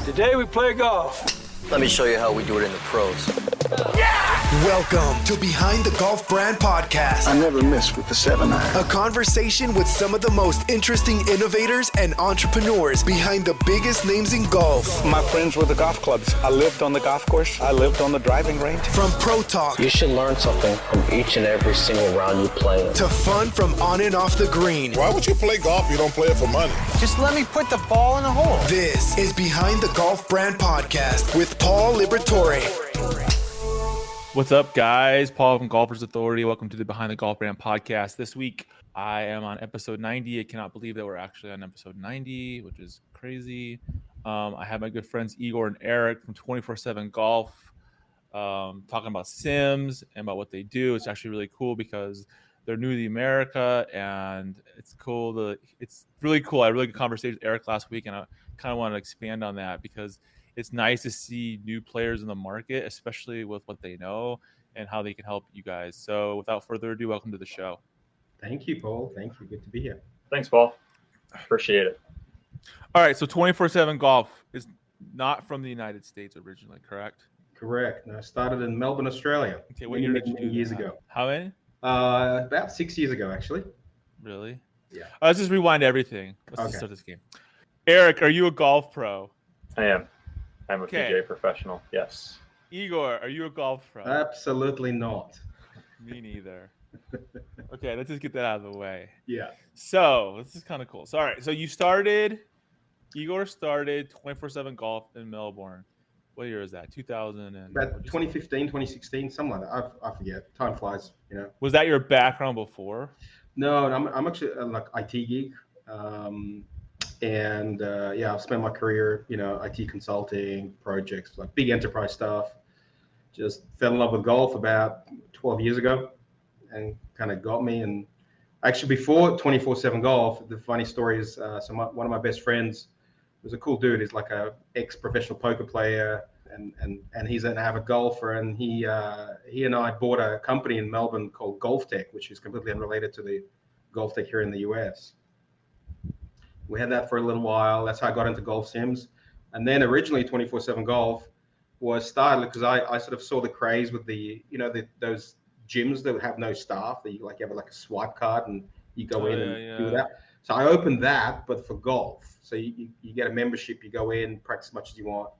Today we play golf. Let me show you how we do it in the pros. Welcome to Behind the Golf Brand Podcast. I never miss with the 7-iron. A conversation with some of the most interesting innovators and entrepreneurs behind the biggest names in golf. My friends with the golf clubs. I lived on the golf course. I lived on the driving range. From pro talk You should learn something from each and every single round you play. to fun from on and off the green. Why would you play golf if you don't play it for money? Just let me put the ball in the hole. This is Behind the Golf Brand Podcast with Paul Liberatore. What's up, guys? Paul from Golfers Authority. Welcome to the Behind the Golf Brand Podcast. This week, I am on episode 90. I cannot believe that we're actually on episode 90, which is crazy. I have my good friends Igor and Eric from 24/7 Golf talking about Sims and about what they do. It's actually really cool because they're new to America, and it's cool. It's really cool. I had a really good conversation with Eric last week, and I kind of want to expand on that because it's nice to see new players in the market, especially with what they know and how they can help you guys. So without further ado, welcome to the show. Thank you, Paul. Thank you. Good to be here. Thanks, Paul. Appreciate it. All right, so 24/7 Golf is not from the United States originally, correct? Correct. And I started in Melbourne, Australia. Okay, what year did you do years that? ago? How many? About 6 years ago, actually. Really? Yeah. Let's just rewind everything. Let's just Okay. start this game. Eric, are you a golf pro? I am. I'm a Okay. PGA professional. Yes. Igor, are you a golf pro? Absolutely not. Me neither. Okay, let's just get that out of the way. Yeah. So this is kind of cool. So all right, so Igor started 24/7 Golf in Melbourne. What year is that? 2000 and About 2015, 2016, something like that. I forget. Time flies, you know. Was that your background before? No, I'm actually like IT geek. I've spent my career, IT consulting, projects, like big enterprise stuff. Just fell in love with golf about 12 years ago and kind of got me. And actually before 24/7 Golf, the funny story is, one of my best friends was a cool dude. He's like a ex-professional poker player and he's an avid golfer. And he and I bought a company in Melbourne called Golf Tech, which is completely unrelated to the Golf Tech here in the US. We had that for a little while. That's how I got into golf sims. And then originally 24/7 Golf was started because I sort of saw the craze with those gyms that have no staff that you have like a swipe card and you go in and do that. So I opened that, but for golf. So you get a membership, you go in, practice as much as you want.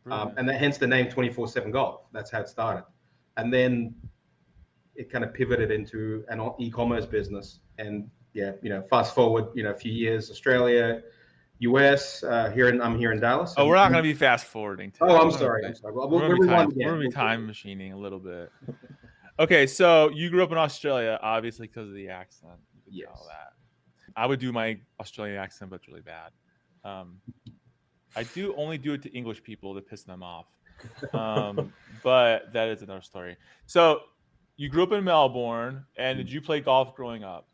And hence the name 24/7 Golf. That's how it started. And then it kind of pivoted into an e-commerce business. And fast forward, a few years, Australia, US, I'm here in Dallas. Oh, we're not going to be fast forwarding. I'm sorry. Well, we're going to be time machining a little bit. Okay, so you grew up in Australia, obviously because of the accent. Yes. All that. I would do my Australian accent, but it's really bad. I do only do it to English people to piss them off. But that is another story. So you grew up in Melbourne, and did you play golf growing up?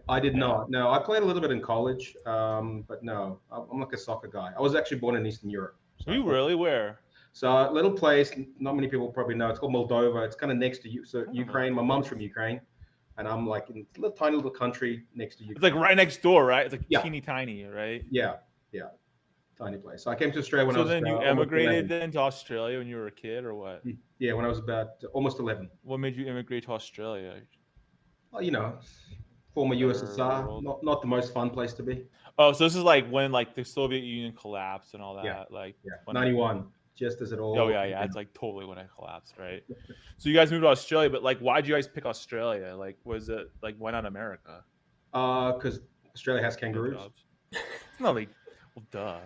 I did not. No, I played a little bit in college, but no, I'm like a soccer guy. I was actually born in Eastern Europe. So you really? Where? So a little place, not many people probably know. It's called Moldova. It's kind of next to Ukraine. My mom's from Ukraine, and I'm like in a tiny little country next to Ukraine. It's like right next door, right? It's like teeny tiny, right? Yeah, tiny place. So I came to Australia when I was. So then you emigrated then to Australia when you were a kid, or what? Yeah, when I was about almost 11. What made you immigrate to Australia? Well, former USSR, not the most fun place to be. Oh, so this is like when the Soviet Union collapsed and all that. Yeah. 91, just as it all. Oh yeah. It's like totally when it collapsed, right? So you guys moved to Australia, but why'd you guys pick Australia? Was it why not America? Because Australia has kangaroos. Well, duh.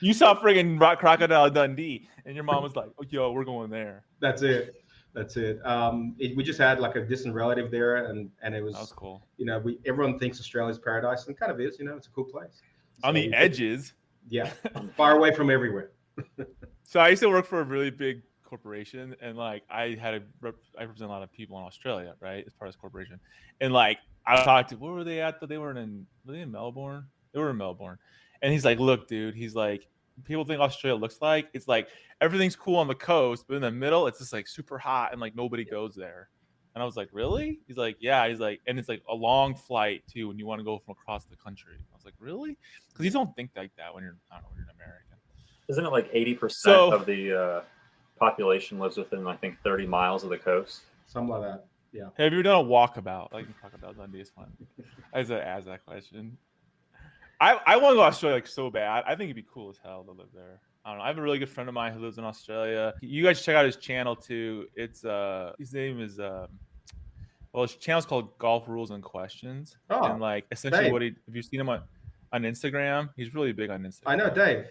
You saw friggin' Crocodile Dundee, and your mom was like, "Oh, yo, we're going there." That's it. We just had like a distant relative there, and it was. That was cool. Everyone thinks Australia's paradise, and it kind of is. It's a cool place. On the edges. Yeah, far away from everywhere. So I used to work for a really big corporation, and I represent a lot of people in Australia, right, as part of this corporation. And I talked to, where were they at? Were they in Melbourne? They were in Melbourne. And he's like, look, dude, he's like, people think Australia looks like, it's like everything's cool on the coast, but in the middle, it's just super hot and nobody goes there. And I was like, really? He's like, yeah. He's like, and it's a long flight too when you want to go from across the country. I was like, really? Because you don't think like that when you're, I don't know, when you're an American. Isn't it like 80% So- of the population lives within, I think, 30 miles of the coast? Something like that. Yeah. Have you ever done a walkabout? Like Crocodile Dundee is fun. I just ask that question. I want to go to Australia like so bad. I think it'd be cool as hell to live there. I don't know. I have a really good friend of mine who lives in Australia. You guys check out his channel too. It's his name is well, his channel's called Golf Rules and Questions. Oh, and like essentially Dave. what he, if you've seen him on Instagram, he's really big on Instagram. I know Dave.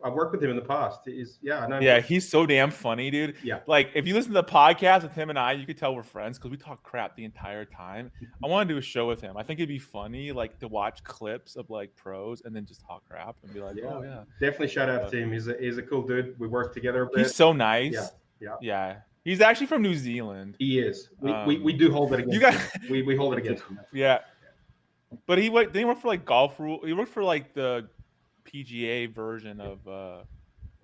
I've worked with him in the past. I know. Yeah, he's so damn funny, dude. Yeah. Like, if you listen to the podcast with him and I, you could tell we're friends because we talk crap the entire time. I want to do a show with him. I think it'd be funny, like, to watch clips of like pros and then just talk crap and be like, oh yeah. Definitely shout out to him. He's a cool dude. We work together a bit. He's so nice. Yeah. He's actually from New Zealand. He is. We do hold it against you got- him. We hold it against him. Yeah. But he didn't work for like Golf Rule. He worked for like the PGA version of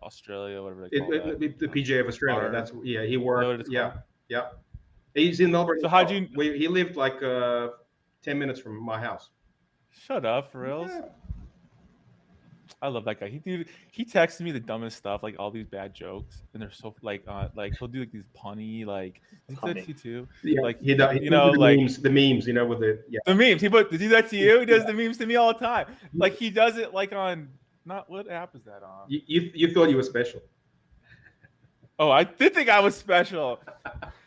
Australia, whatever they call that. The PGA of Australia. Or- He Is that what worked. it's Yeah. called? Yeah. He's in Melbourne. So how'd you- He lived like 10 minutes from my house. Shut up, for reals. Yeah. I love that guy. He texted me the dumbest stuff, like all these bad jokes, and they're so like he'll do like these punny like. Did he do that to you too? Yeah, Like, he does. you know, the like- memes, with the The memes. Did he do that to you? He does the memes to me all the time. Like he does it like on not what app is that on? You thought you were special. Oh, I did think I was special.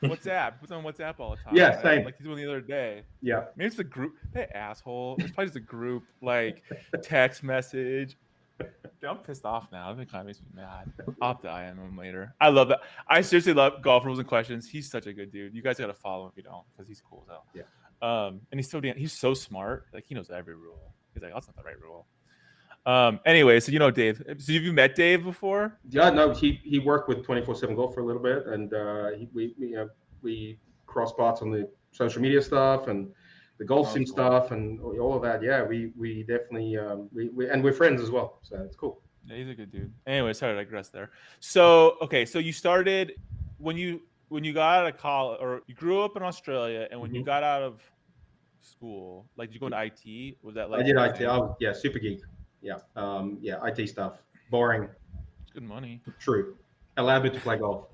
WhatsApp. Who's on WhatsApp all the time? Yeah, right? same. Like he's doing the other day. Yeah. Maybe it's the group. That asshole. It's probably just a group like text message. Dude, I'm pissed off now. That kind of makes me mad. I'll have to IM him later. I love that. I seriously love Golf Rules and Questions. He's such a good dude. You guys gotta follow him if you don't, because he's cool as hell. Yeah. And he's so smart. Like he knows every rule. He's like, oh, that's not the right rule. Anyway, so you know Dave. So have you met Dave before? Yeah, no, he worked with 24/7 Golf for a little bit, and we cross paths on the social media stuff and the golf sim cool. stuff and all of that. Yeah, we definitely and we're friends as well, so it's cool. Yeah, he's a good dude. Anyway, sorry to digress there. So okay, so you started when you got out of college, or you grew up in Australia, and when you got out of school, like did you go into IT? Was that like I did IT. Super geek. Yeah, IT stuff. Boring. Good money. True. Allowed me to play golf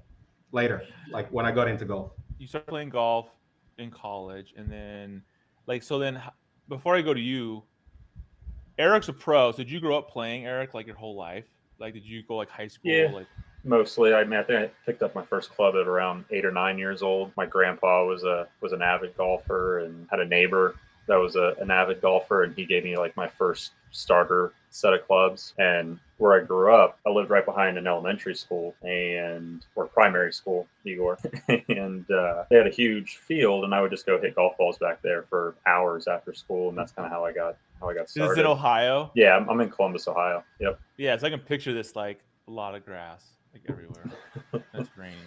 later, like when I got into golf. You started playing golf in college, and then before I go to you, Eric's a pro. So did you grow up playing, Eric, like your whole life? Like did you go like high school? Yeah. Like Mostly. I mean, I think I picked up my first club at around 8 or 9 years old. My grandpa was an avid golfer and had a neighbor that was an avid golfer, and he gave me like my first starter set of clubs. And where I grew up, I lived right behind an elementary school or primary school, Igor, and they had a huge field, and I would just go hit golf balls back there for hours after school, and that's kind of how I got started. is it in Ohio? Yeah, I'm in Columbus, Ohio. Yep. Yeah, so I can picture this like a lot of grass like everywhere. That's raining.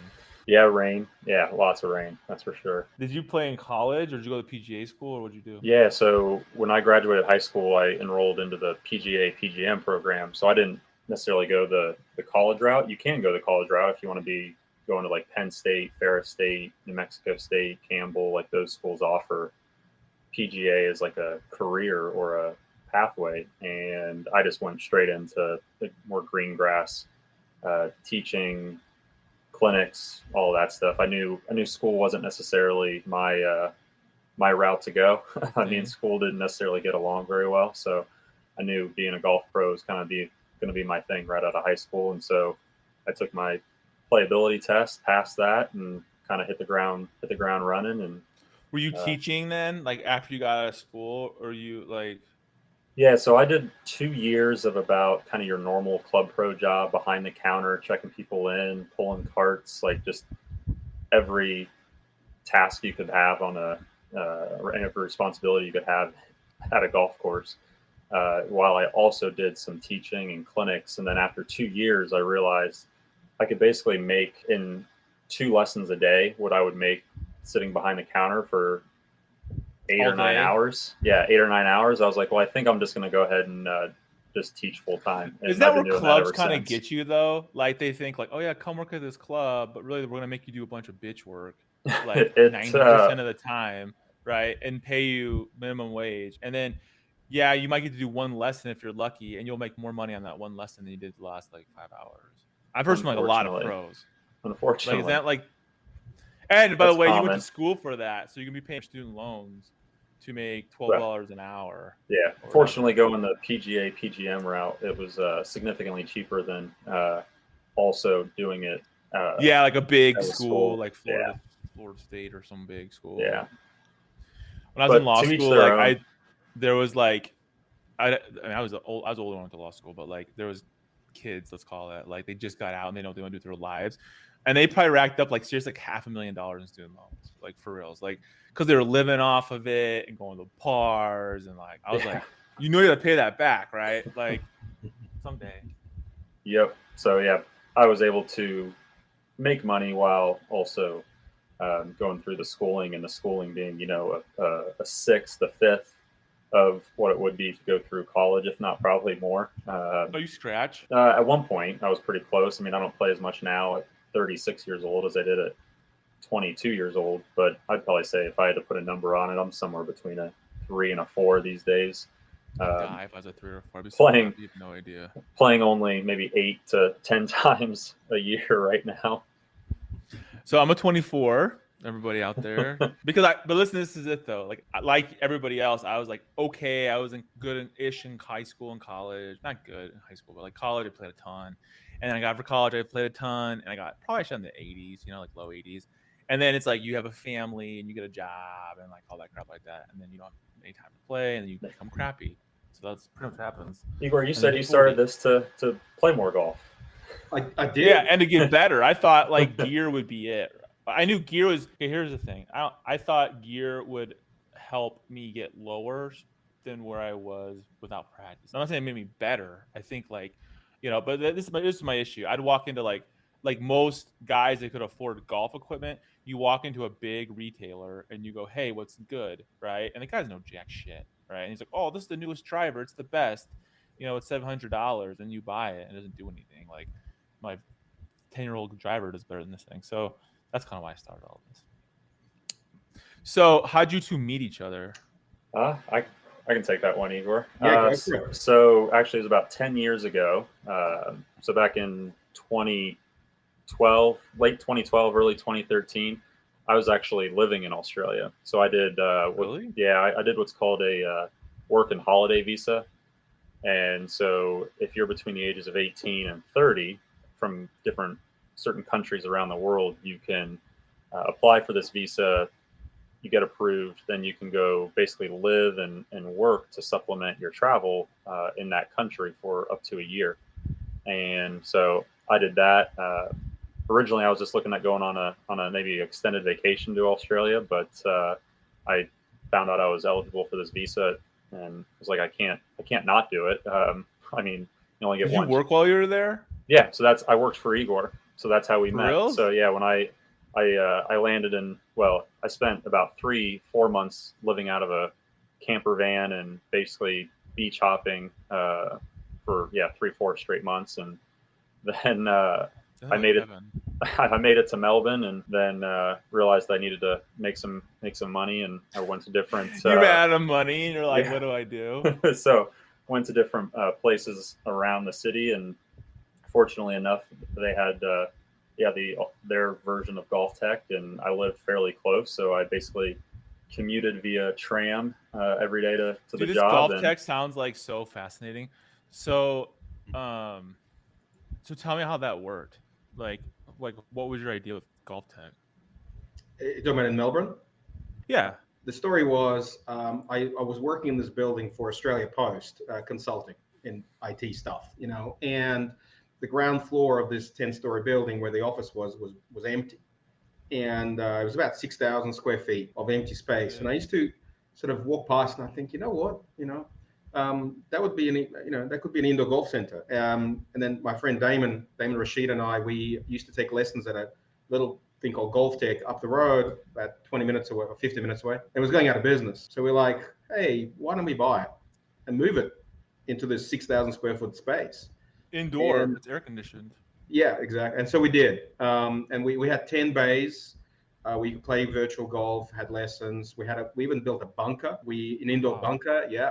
Yeah, rain. Yeah, lots of rain. That's for sure. Did you play in college, or did you go to PGA school, or what'd you do? Yeah, so when I graduated high school, I enrolled into the PGA PGM program. So I didn't necessarily go the college route. You can go the college route if you want to be going to like Penn State, Ferris State, New Mexico State, Campbell. Like those schools offer PGA as like a career or a pathway. And I just went straight into the more green grass, teaching, clinics, all that stuff. I knew school wasn't necessarily my route to go. I mean, school didn't necessarily get along very well, so I knew being a golf pro was kind of going to be my thing right out of high school. And so I took my playability test, passed that, and kind of hit the ground running. And were you teaching then, like after you got out of school, or you like? Yeah, so I did 2 years of about kind of your normal club pro job behind the counter, checking people in, pulling carts, like just every task you could have on every responsibility you could have at a golf course. While I also did some teaching and clinics. And then after 2 years, I realized I could basically make in 2 lessons a day what I would make sitting behind the counter for 8 or 9 hours. Yeah, 8 or 9 hours. I was like, well, I think I'm just going to go ahead and just teach full time. Is that where clubs kind of get you though? Like they think like, oh yeah, come work at this club, but really we're going to make you do a bunch of bitch work, like 90% of the time, right? And pay you minimum wage. And then Yeah, you might get to do one lesson if you're lucky, and you'll make more money on that one lesson than you did the last like 5 hours. I've heard from like a lot of pros. Unfortunately, like, is that like? And by the That's way, you common. went to school for that, so you can be paying student loans to make $12 an hour. Yeah, or fortunately, whatever. going the PGA PGM route, it was significantly cheaper than also doing it. Yeah, like a big at a school, like Yeah. Florida State or some big school. Yeah. When I was But in law to each school, their like own. there was like, I mean, I was older when I went to law school, but like there was kids, let's call it, like they just got out and they know what they want to do with their lives, and they probably racked up like seriously like $500,000 in student loans, like for reals, like because they were living off of it and going to bars, and like I was like, you know, you got to pay that back, right? Like someday. Yep. So yeah, I was able to make money while also going through the schooling, and the schooling being, you know, a sixth, a fifth of what it would be to go through college, if not probably more. Oh, you scratch? At one point, I was pretty close. I mean, I don't play as much now at 36 years old as I did at 22 years old, but I'd probably say if I had to put a number on it, I'm somewhere between a 3 and a 4 these days. If I was a 3 or 4, I'd be Playing- you have no idea. Playing only maybe 8 to 10 times a year right now. So I'm a 24, everybody out there. But listen, this is it though. Like everybody else, I was like, okay, I was good-ish in high school and college. Not good in high school, but like college, I played a ton. And then I got for college, I played a ton, and I got probably shot in the 80s, you know, like low 80s. And then it's like you have a family and you get a job and like all that crap like that. And then you don't have any time to play, and then you become crappy. So that's pretty much what happens. Igor, you said you started this to play more golf. I did. Yeah, and to get better. I thought like gear would be it. I knew gear was. Okay, here's the thing. I thought gear would help me get lower than where I was without practice. I'm not saying it made me better. I think like, you know, but this is my issue. I'd walk into like most guys that could afford golf equipment. You walk into a big retailer and you go, "Hey, what's good?" Right? And the guy's no jack shit, right? And he's like, "Oh, this is the newest driver. It's the best. You know, it's $700," and you buy it and it doesn't do anything. Like my 10-year-old driver does better than this thing. So that's kind of why I started all this. So how'd you two meet each other? I can take that one, Igor. Yeah, go for it. So actually, it was about 10 years ago. So back in 2012, late 2012, early 2013, I was actually living in Australia. So I did, Really? I did what's called a work and holiday visa. And so if you're between the ages of 18 and 30 from certain countries around the world, you can apply for this visa. You get approved, then you can go basically live and work to supplement your travel in that country for up to a year. And so I did that. Originally, I was just looking at going on a maybe extended vacation to Australia, but I found out I was eligible for this visa, and was like, I can't not do it. I mean, you only get Did one. you work while you were there? Yeah, so I worked for Igor, so that's how we met. real? So yeah, when I landed in, well, I spent about 3-4 months living out of a camper van and basically beach hopping for 3-4 straight months, and then I made it. I made it to Melbourne, and then realized I needed to make some money, and I went to different. You ran out of money, and you're like, yeah. "What do I do?" So went to different places around the city, and fortunately enough, they had their version of Golf Tech, and I lived fairly close, so I basically commuted via tram every day to Dude, the this job. golf and tech sounds like so fascinating. So, so tell me how that worked. Like what was your idea with golf tech? You're talking about in Melbourne? Yeah. The story was I was working in this building for Australia Post, consulting in IT stuff, you know, and the ground floor of this 10-story building where the office was empty. And it was about 6,000 square feet of empty space. And I used to sort of walk past and I think, you know what, that would be that could be an indoor golf center. And then my friend Damon Rashid and I, we used to take lessons at a little thing called Golf Tech up the road, about 20 minutes away or 50 minutes away. It was going out of business. So we're like, hey, why don't we buy it and move it into this 6,000 square foot space? Indoor, And- it's air conditioned. Yeah, exactly. And so we did. And we had 10 bays. We could play virtual golf, had lessons. We even built a bunker. An indoor bunker. Yeah.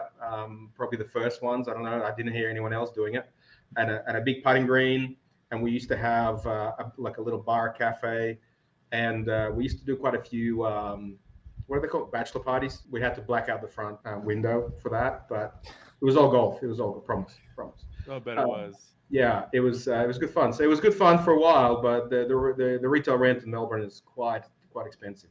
Probably the first ones. I don't know. I didn't hear anyone else doing it. And a big putting green. And we used to have a little bar cafe. And we used to do quite a few, what are they called? Bachelor parties. We had to black out the front window for that, but it was all golf. It was all promise. I bet it was. Yeah, it was good fun. So it was good fun for a while, but the retail rent in Melbourne is quite expensive.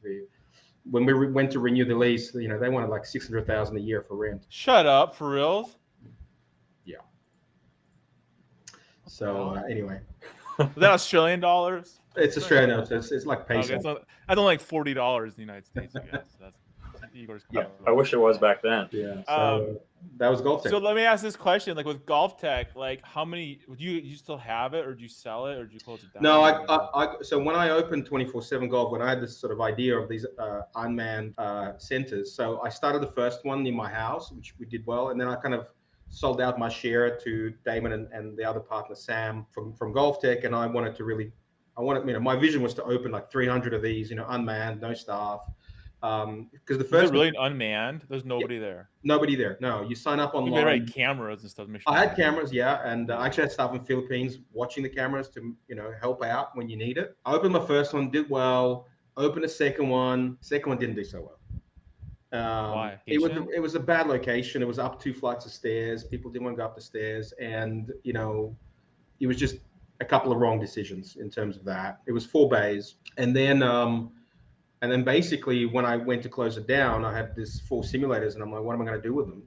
When we went to renew the lease, they wanted like $600,000 a year for rent. Shut up, for reals? Yeah. So anyway, Was that Australian dollars? it's Australian. It's like peso. Okay, so that's only like $40 in the United States, I guess. So that's Igor's. Yeah, I wish it was back then. Yeah. So that was golf tech. So let me ask this question: like with golf tech, like how many do you still have it, or do you sell it, or do you close it down? No, so when I opened 24/7 Golf, when I had this sort of idea of these unmanned centers, so I started the first one near my house, which we did well, and then I kind of sold out my share to Damon and the other partner Sam from Golf Tech, and I wanted, my vision was to open like 300 of these, unmanned, no staff. Because the first is it really unmanned? There's nobody there. Nobody there. No, you sign up online. You made cameras and stuff. I had cameras, yeah, and I actually had staff in the Philippines watching the cameras to help out when you need it. I opened my first one, did well. Opened a second one. Second one didn't do so well. Why? It was a bad location. It was up 2 flights of stairs. People didn't want to go up the stairs, and it was just a couple of wrong decisions in terms of that. It was 4 bays, and then basically when I went to close it down, I had this 4 simulators, and I'm like, what am I going to do with them?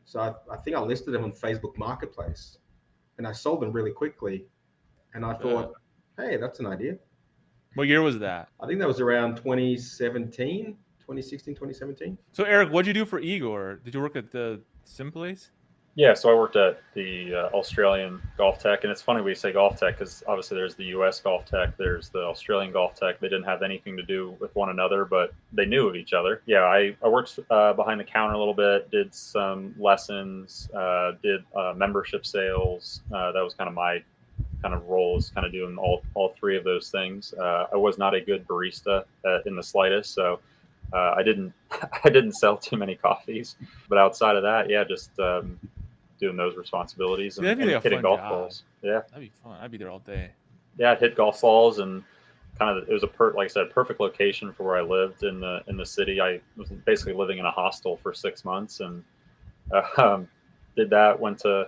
So I think I listed them on Facebook Marketplace, and I sold them really quickly. And I thought, hey, that's an idea. What year was that? I think that was around 2016, 2017. So Eric, what'd you do for Igor? Did you work at the sim place? Yeah, so I worked at the Australian Golf Tech, and it's funny we say Golf Tech because obviously there's the U.S. Golf Tech, there's the Australian Golf Tech. They didn't have anything to do with one another, but they knew of each other. Yeah, I worked behind the counter a little bit, did some lessons, did membership sales. That was kind of my kind of role, is kind of doing all 3 of those things. I was not a good barista in the slightest, so I didn't sell too many coffees. But outside of that, yeah, just doing those responsibilities and hitting golf balls. Yeah, that'd be fun. I'd be there all day. Yeah, I'd hit golf balls, and kind of it was like I said, perfect location for where I lived in the city. I was basically living in a hostel for 6 months, and did that. Went to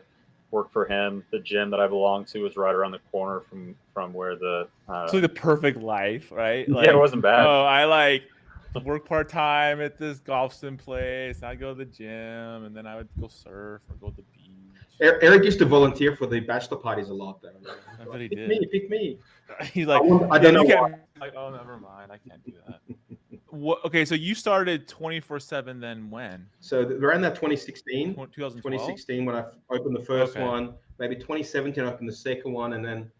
work for him. The gym that I belonged to was right around the corner from where the. It's like the perfect life, right? Like, yeah, it wasn't bad. Oh, I work part-time at this golf sim place. I'd go to the gym, and then I would go surf or go to the beach. Eric used to volunteer for the bachelor parties a lot, though. I bet he did. Pick me. He's like, I don't know why. Like, oh, never mind. I can't do that. Okay, so you started 24/7 then when? So around that 2016, 2016 when I opened the first one, maybe 2017 I opened the second one, and then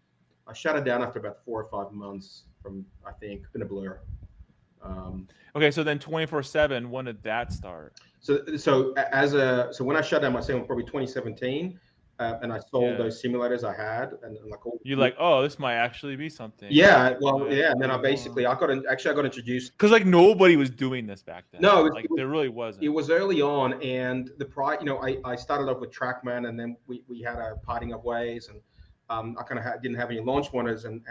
I shut it down after about 4 or 5 months from, I think, in a blur. Okay, so then 24/7, when did that start? So when I shut down my second one, probably 2017, and I sold those simulators I had, and like all. You're like, oh, this might actually be something. Yeah, well, yeah, and then I got introduced because like nobody was doing this back then. No, there really wasn't. It was early on, and I started off with TrackMan, and then we had a parting of ways, and I kind of didn't have any launch winners, and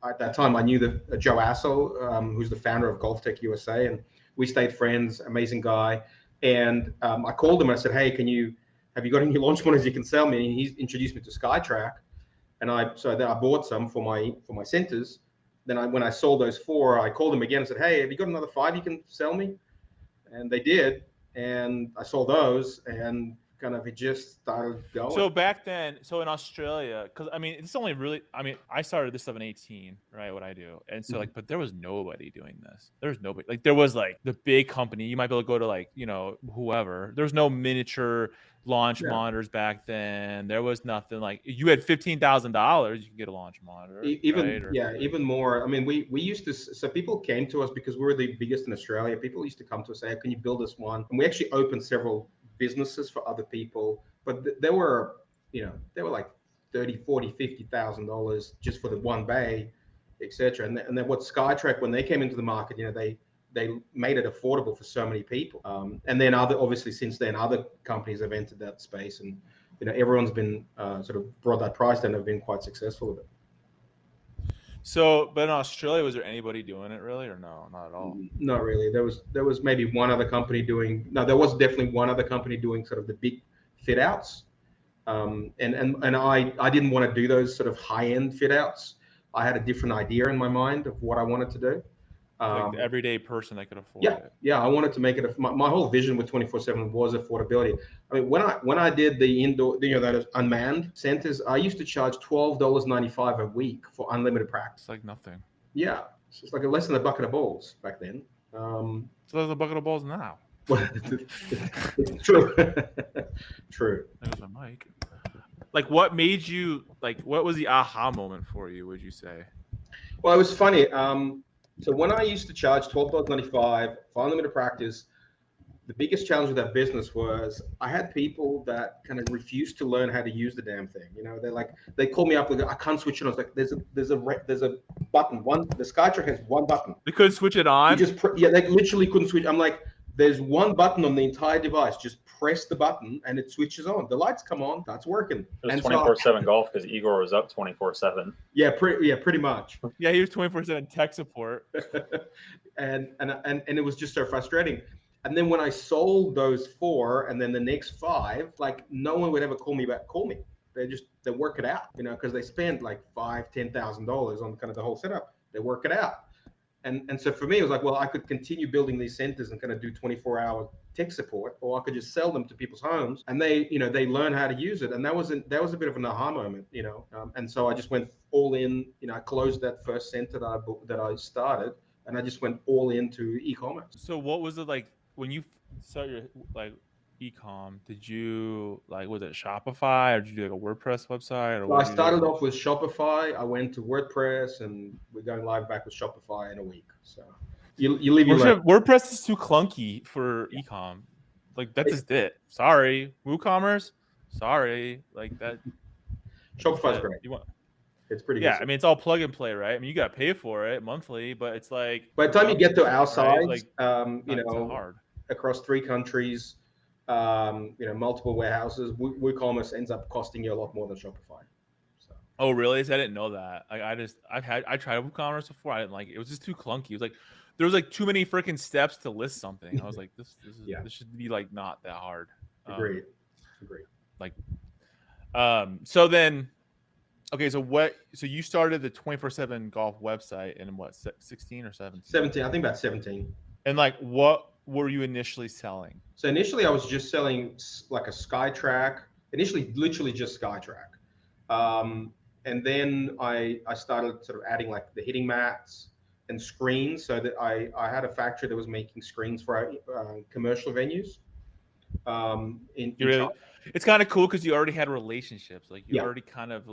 at that time, I knew that Joe Assel, who's the founder of Golf Tech USA, and we stayed friends. Amazing guy. And I called him and I said, "Hey, have you got any launch winners you can sell me?" And he introduced me to SkyTrack, and then I bought some for my centers. Then when I sold those 4, I called him again and said, "Hey, have you got another 5 you can sell me?" And they did, and I sold those, and kind of it just started going. So back then, in Australia, because it's only really, I started this stuff in 18, right? What I do, and so but there was nobody doing this. There was nobody. Like there was like the big company. You might be able to go to like whoever. There's no miniature launch monitors back then. There was nothing. Like you had $15,000, you could get a launch monitor. Even more. We used to. So people came to us because we were the biggest in Australia. People used to come to us and say, "Can you build us one?" And we actually opened several businesses for other people, but they were like $30,000, $40,000, $50,000 just for the one bay. etc. And then what Skytrack, when they came into the market, they made it affordable for so many people. And then obviously since then, other companies have entered that space, and everyone's been sort of brought that price down and have been quite successful with it. So, but in Australia, was there anybody doing it really, or no, not at all? Not really. There was maybe one other company doing. No, there was definitely one other company doing sort of the big fit outs. And I didn't want to do those sort of high end fit outs. I had a different idea in my mind of what I wanted to do. Like the everyday person that could afford it. Yeah, I wanted to make it. My whole vision with 24/7 was affordability. I mean, when I did the indoor, that unmanned centers, I used to charge $12.95 a week for unlimited practice. It's like nothing. Yeah, it's just like less than a bucket of balls back then. So there's a bucket of balls now. True. True. There's my mic. Like, what made you like? What was the aha moment for you? Would you say? Well, it was funny. So when I used to charge $12.95 for unlimited practice, the biggest challenge with that business was I had people that kind of refused to learn how to use the damn thing. They call me up, I can't switch it on. I was like, there's a button. The Skytrack has one button. They couldn't switch it on. They literally couldn't switch. I'm like, there's one button on the entire device. Just press the button and it switches on. The lights come on. That's working. It was 24/7 golf because Igor was up 24/7. Yeah, pretty much. Yeah, he was 24/7 tech support. and it was just so frustrating. And then when I sold those 4, and then the next 5, like no one would ever call me. They work it out, because they spend like $5,000-$10,000 on kind of the whole setup. They work it out. And so for me, it was like, well, I could continue building these centers and kind of do 24-hour tech support, or I could just sell them to people's homes, and they learn how to use it. And that was a bit of an aha moment, and so I just went all in. I closed that first center that I started, and I just went all into e-commerce. So what was it like when you started your like e-com? Did you was it Shopify, or did you do like a WordPress website? I started off with Shopify. I went to WordPress, and we're going live back with Shopify in a week. So you leave WordPress is too clunky for e-com. Like that's just it. Sorry, WooCommerce. Sorry, like that. Shopify's great. It's pretty good. Yeah, I mean, it's all plug and play, right? I mean, you got to pay for it monthly, but it's like by the time you get to our size, right? Hard. Across 3 countries, multiple warehouses, WooCommerce ends up costing you a lot more than Shopify. So. Oh, really? I didn't know that. I tried WooCommerce before. I didn't like it. It was just too clunky. It was like there was like too many freaking steps to list something. I was like, this should be like not that hard. Agreed. Like, so then. Okay, so you started the 24/7 golf website in what, 16 or 17? 17, I think about 17. And like, what were you initially selling? So initially I was just selling like a Skytrack, literally just Skytrack. And then I started sort of adding like the hitting mats and screens, so that I had a factory that was making screens for our commercial venues. It's kind of cool because you already had relationships, like you already kind of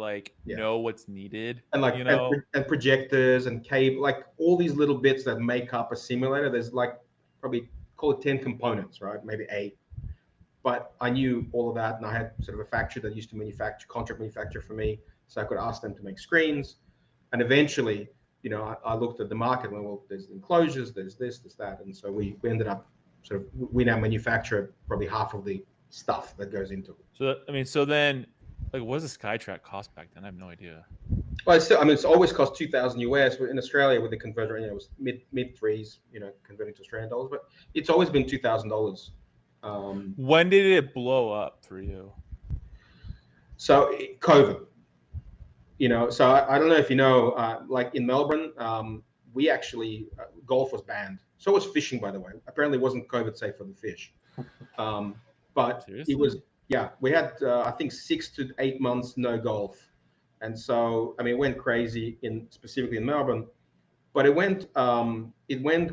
know what's needed, and like and projectors and cable, like all these little bits that make up a simulator. There's like probably call it 10 components, right? Maybe 8. But I knew all of that, and I had sort of a factory that used to contract manufacture for me, so I could ask them to make screens. And eventually, I looked at the market and went, well, there's enclosures, there's this, there's that, and so we ended up we now manufacture probably half of the stuff that goes into it. So then, like, what does a Skytrack cost back then? I have no idea. Well, it's always cost $2,000 US. In Australia, with the converter, it was mid threes, converting to Australian dollars. But it's always been $2,000. When did it blow up for you? So COVID. So I don't know if you know, like in Melbourne, we actually golf was banned. So was fishing, by the way. Apparently, it wasn't COVID safe for the fish. But Seriously? It was, we had, I think 6 to 8 months, no golf. And so, I mean, it went crazy specifically in Melbourne, but it went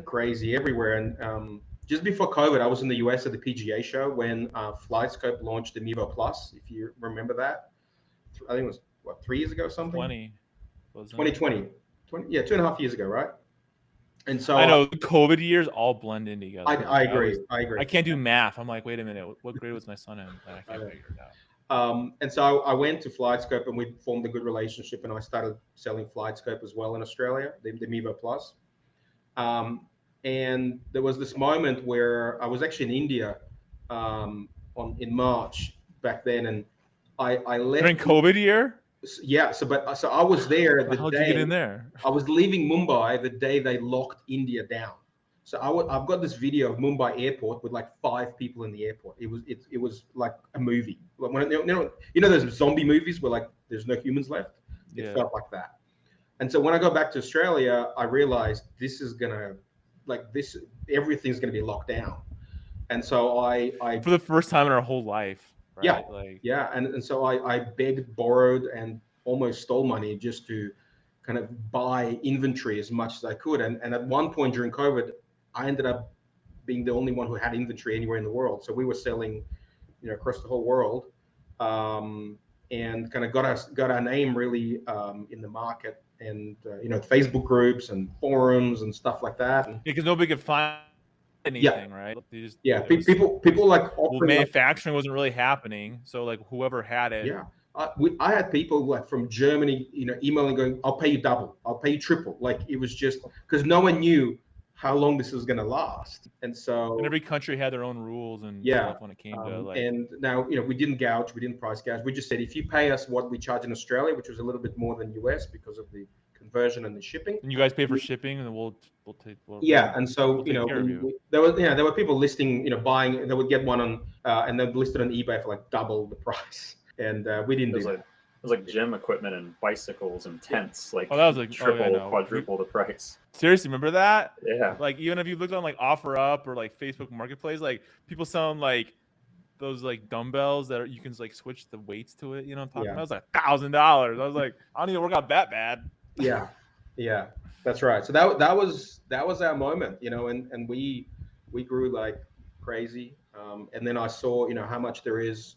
crazy everywhere. And just before COVID, I was in the US at the PGA show when FlightScope launched the Mevo Plus, if you remember that. I think it was, 3 years ago or something? 2020. 2.5 years ago, right? And so I know the COVID years all blend in together. I agree. I agree. I can't do math. I'm like, wait a minute, what grade was my son in? I can't figure it out. And so I went to FlightScope, and we formed a good relationship, and I started selling FlightScope as well in Australia, the Mevo Plus. And there was this moment where I was actually in India in March back then, and I left During COVID year. Yeah, so I was there the How'd day you get in there? I was leaving Mumbai the day they locked India down. So I've got this video of Mumbai airport with like 5 people in the airport. It was like a movie. Like when, you know those zombie movies where like there's no humans left. It felt like that. And so when I go back to Australia, I realized everything's gonna be locked down. And so I For the first time in our whole life. Right? Yeah, and so I begged, borrowed, and almost stole money just to kind of buy inventory as much as I could. And at one point during COVID, I ended up being the only one who had inventory anywhere in the world. So we were selling, across the whole world, and kind of got our name really in the market, and Facebook groups and forums and stuff like that. Because nobody could find anything, right? People like manufacturing wasn't really happening, so like whoever had it. Yeah, I had people like from Germany, emailing going, "I'll pay you double, I'll pay you triple." Like it was just because no one knew how long this was going to last, and every country had their own rules and stuff when it came to like. And now we didn't gouge, we didn't price gouge. We just said if you pay us what we charge in Australia, which was a little bit more than US because of the conversion and the shipping. And you guys pay for shipping, and then we'll take. And so there were people listing, buying. They would get one on, and then listed on eBay for like double the price, and we didn't do that. It was like gym equipment and bicycles and tents, like that was like triple, quadruple the price. Seriously, remember that? Yeah. Like even if you looked on like OfferUp or like Facebook Marketplace, like people selling like those like dumbbells that you can like switch the weights to it. You know what I'm talking about? It was like $1,000. I was like, I don't need to work out that bad. Yeah, that's right. So that was our moment, and we grew like crazy. And then I saw, how much there is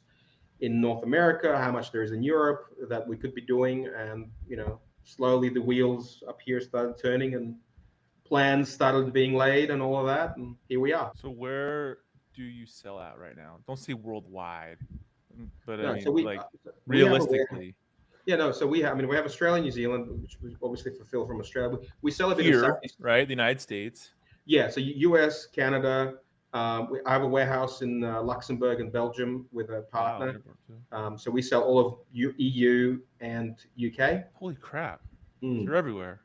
in North America, how much there is in Europe that we could be doing, and slowly the wheels up here started turning, and plans started being laid, and all of that, and here we are. So where do you sell at right now? Don't say worldwide, but No, I mean, so realistically. So we have Australia, New Zealand, which we obviously fulfill from Australia. We sell a bit here, of Southeast, right? The United States. Yeah, so US, Canada. I have a warehouse in Luxembourg and Belgium with a partner. Wow, so we sell all of EU and UK. Holy crap! You're everywhere.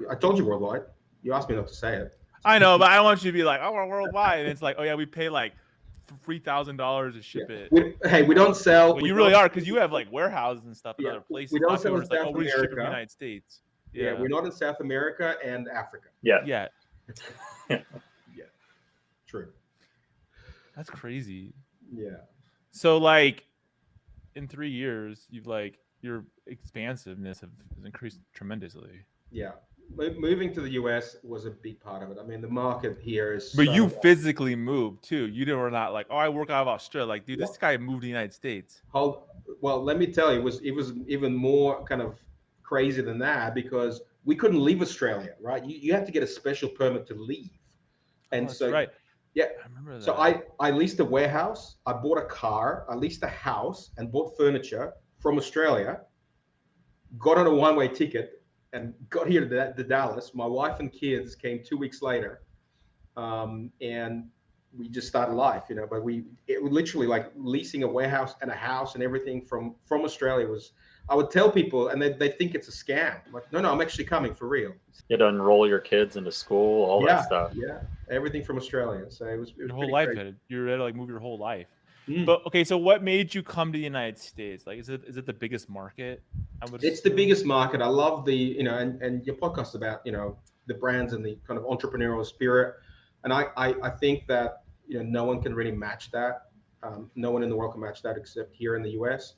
I told you worldwide. You asked me not to say it. I know, but I don't want you to be like, "Oh, we're worldwide," and it's like, "Oh yeah, we pay like $3,000 to ship it." We don't sell. Well, you really are, because you have like warehouses and stuff in other places. We don't sell in like, South we ship in the America. United States. Yeah, we're not in South America and Africa. Yeah. True. That's crazy. Yeah. So like in 3 years, you've like your expansiveness has increased tremendously. Yeah. Moving to the US was a big part of it. I mean, the market here is. But you physically moved too. You were not like, oh, I work out of Australia. Like, dude, this guy moved to the United States. Well, let me tell you, it was even more kind of crazy than that, because we couldn't leave Australia, right? You have to get a special permit to leave, and so right. Yeah, I remember that. So I leased a warehouse, I bought a car, I leased a house, and bought furniture from Australia. Got on a one-way ticket and got here to Dallas. My wife and kids came 2 weeks later, and we just started life, But it was literally like leasing a warehouse and a house and everything from Australia was. I would tell people, and they think it's a scam. I'm like, no, I'm actually coming for real. You had to enroll your kids into school, all that stuff. Yeah, everything from Australia. So it was your whole life. You were ready to like move your whole life. Mm. But okay, so what made you come to the United States? Like, is it the biggest market? It's the biggest market. I love the and your podcast about the brands and the kind of entrepreneurial spirit, and I think that no one can really match that. No one in the world can match that except here in the US.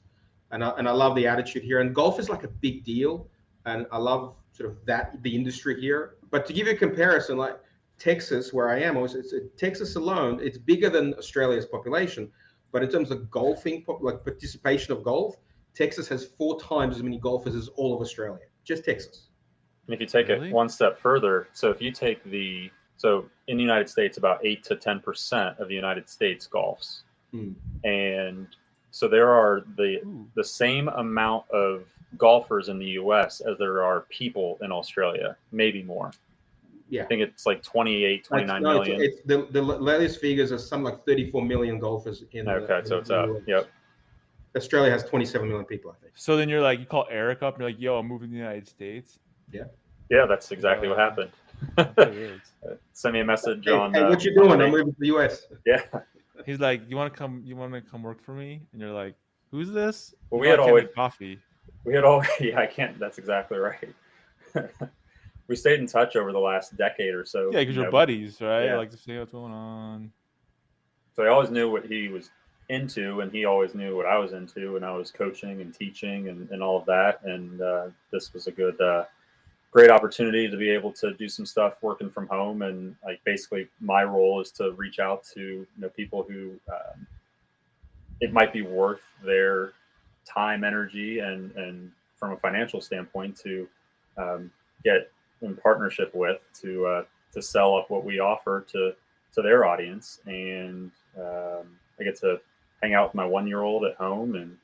And I love the attitude here. And golf is like a big deal. And I love sort of the industry here. But to give you a comparison, like Texas, where I am, Texas alone, it's bigger than Australia's population. But in terms of golfing, like participation of golf, Texas has 4 times as many golfers as all of Australia, just Texas. And if you take it one step further, so if you take so in the United States, about 8 to 10% of the United States golfs. And So there are the same amount of golfers in the U.S. as there are people in Australia, maybe more. Yeah. I think it's like 28, 29 No, million. it's the latest figures are something like 34 million golfers in Okay, so it's up. US. Yep. Australia has 27 million people, I think. So then you're like, you call Eric up and you're like, yo, I'm moving to the United States. Yeah, that's exactly what happened. Send me a message on. Hey, what you doing? I'm moving to the US. Yeah. He's like, you want to come work for me? And you're like, who's this? Well, we had always coffee. We had already. Yeah, I can't. That's exactly right. We stayed in touch over the last decade or so. Yeah, because you're buddies, right? Yeah. Like to see what's going on. So I always knew what he was into, and he always knew what I was into, and I was coaching and teaching and all of that. And this was a good, great opportunity to be able to do some stuff working from home. And like basically, my role is to reach out to people who it might be worth their time, energy, and from a financial standpoint to get in partnership with to sell up what we offer to their audience. And I get to hang out with my 1-year-old at home and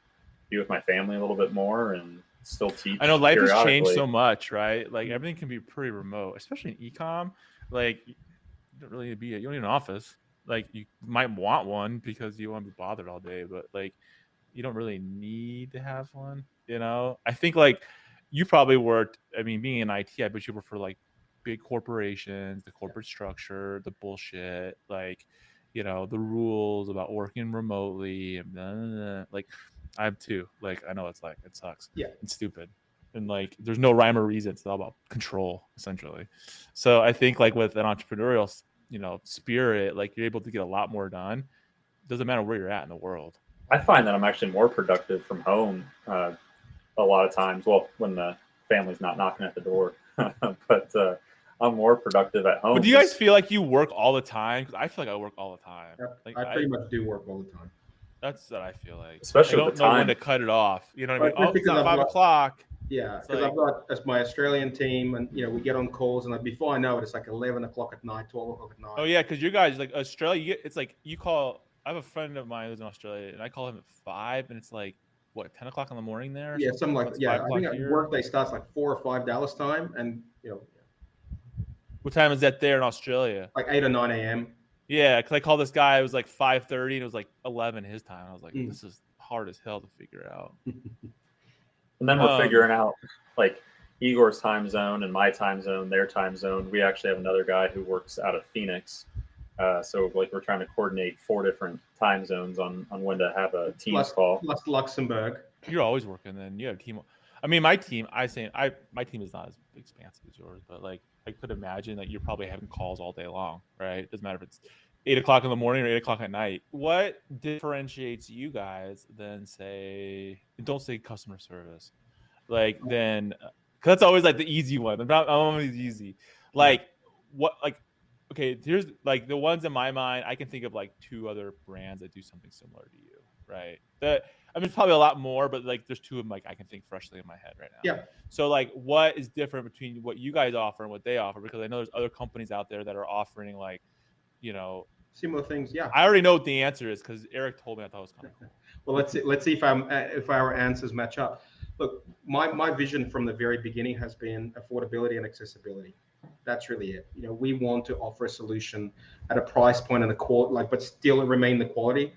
be with my family a little bit more and still teach. I know life has changed so much, right? Like everything can be pretty remote, especially in e-com. Like you don't really need you don't need an office. Like you might want one because you want to be bothered all day, but like you don't really need to have one. I think like you probably worked. I mean, being in IT, I bet you work for like big corporations, the corporate structure, the bullshit, like the rules about working remotely, and blah, blah, blah. Like I have too. Like I know it's like it sucks. Yeah, it's stupid, and like there's no rhyme or reason. It's all about control, essentially. So I think like with an entrepreneurial, spirit, like you're able to get a lot more done. Doesn't matter where you're at in the world. I find that I'm actually more productive from home a lot of times. Well, when the family's not knocking at the door, but I'm more productive at home. But do you guys feel like you work all the time? Because I feel like I work all the time. Like, I pretty much do work all the time. That's what I feel like. Especially I don't know when to cut it off. You know what I mean? It's not 5 o'clock. Yeah, because I've got as my Australian team, and we get on calls, and like before I know it, it's like 11 o'clock at night, 12 o'clock at night. Oh yeah, because you guys like Australia. It's like you call. I have a friend of mine who's in Australia, and I call him at 5, and it's like what 10 o'clock in the morning there. Yeah, something like that. Yeah, I think workday starts like 4 or 5 Dallas time, and What time is that there in Australia? Like 8 or 9 a.m. Yeah, because I called this guy. It was like 5:30, and it was like 11 his time. I was like, this is hard as hell to figure out. And then we're figuring out like Igor's time zone and my time zone, their time zone. We actually have another guy who works out of Phoenix. So like we're trying to coordinate 4 different time zones on when to have a Teams call. Plus Luxembourg. You're always working then. You have a team. I mean, my team is not as expansive as yours, but like I could imagine that you're probably having calls all day long, right? It doesn't matter if it's 8 o'clock in the morning or 8 o'clock at night. What differentiates you guys than don't say customer service, like then, because that's always like the easy one. I'm always easy. Like what, like, okay, here's like the ones in my mind. I can think of like 2 other brands that do something similar to you, right? I mean, it's probably a lot more, but like there's 2 of them like I can think freshly in my head right now. Yeah. So like, what is different between what you guys offer and what they offer? Because I know there's other companies out there that are offering like, similar things. Yeah. I already know what the answer is because Eric told me. I thought it was kind of cool. Well, let's see if our answers match up. Look, my vision from the very beginning has been affordability and accessibility. That's really it. We want to offer a solution at a price point and but still remain the quality.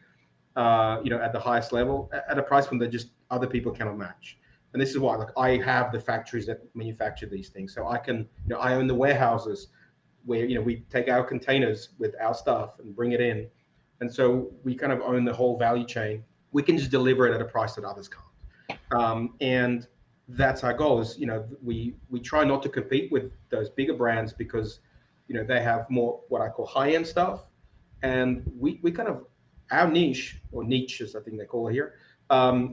At the highest level, at a price point that just other people cannot match. And this is why, like, I have the factories that manufacture these things, so I can, I own the warehouses where we take our containers with our stuff and bring it in, and so we kind of own the whole value chain. We can just deliver it at a price that others can't, and that's our goal. Is we try not to compete with those bigger brands because they have more what I call high-end stuff, and we kind of, our niche, or niches, I think they call it here,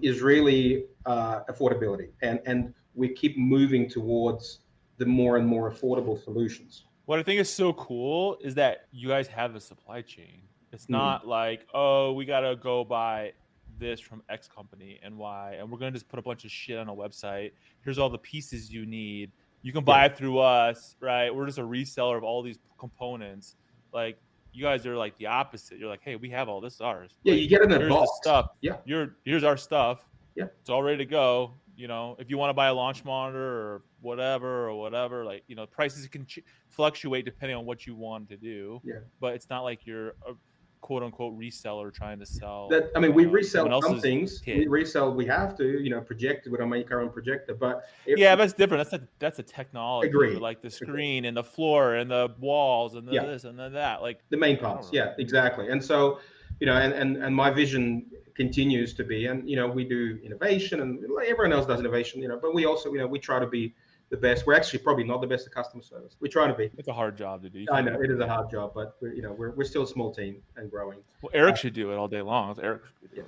is really affordability. And we keep moving towards the more and more affordable solutions. What I think is so cool is that you guys have a supply chain. It's not like, oh, we got to go buy this from X company and Y, and we're going to just put a bunch of shit on a website. Here's all the pieces you need. You can buy it through us, right? We're just a reseller of all these components. Like, you guys are like the opposite. You're like, hey, we have all this ours. Yeah, Like, you get in a here's box. the stuff. Yeah. Here's our stuff. Yeah. It's all ready to go. You know, if you want to buy a launch monitor or whatever, like, you know, prices can fluctuate depending on what you want to do. Yeah. But it's not like you're a quote unquote reseller trying to sell. That, I mean, we resell someone some else's things. kit. We resell. We have to, you know, projector. We don't make our own projector, but Yeah, that's different. That's a technology. Agreed. Like the screen and the floor and the walls and the Yeah. this and then that. Like the main parts. Yeah, exactly. And so, you know, and my vision continues to be, and you know, we do innovation, and everyone else does innovation, you know, but we also, you know, we try to be the best. We're actually probably not the best at customer service. We try to be. it's a hard job to do. I know it is a hard job, but we're, you know, we're still a small team and growing. Well, Eric should do it all day long. Eric. Yeah.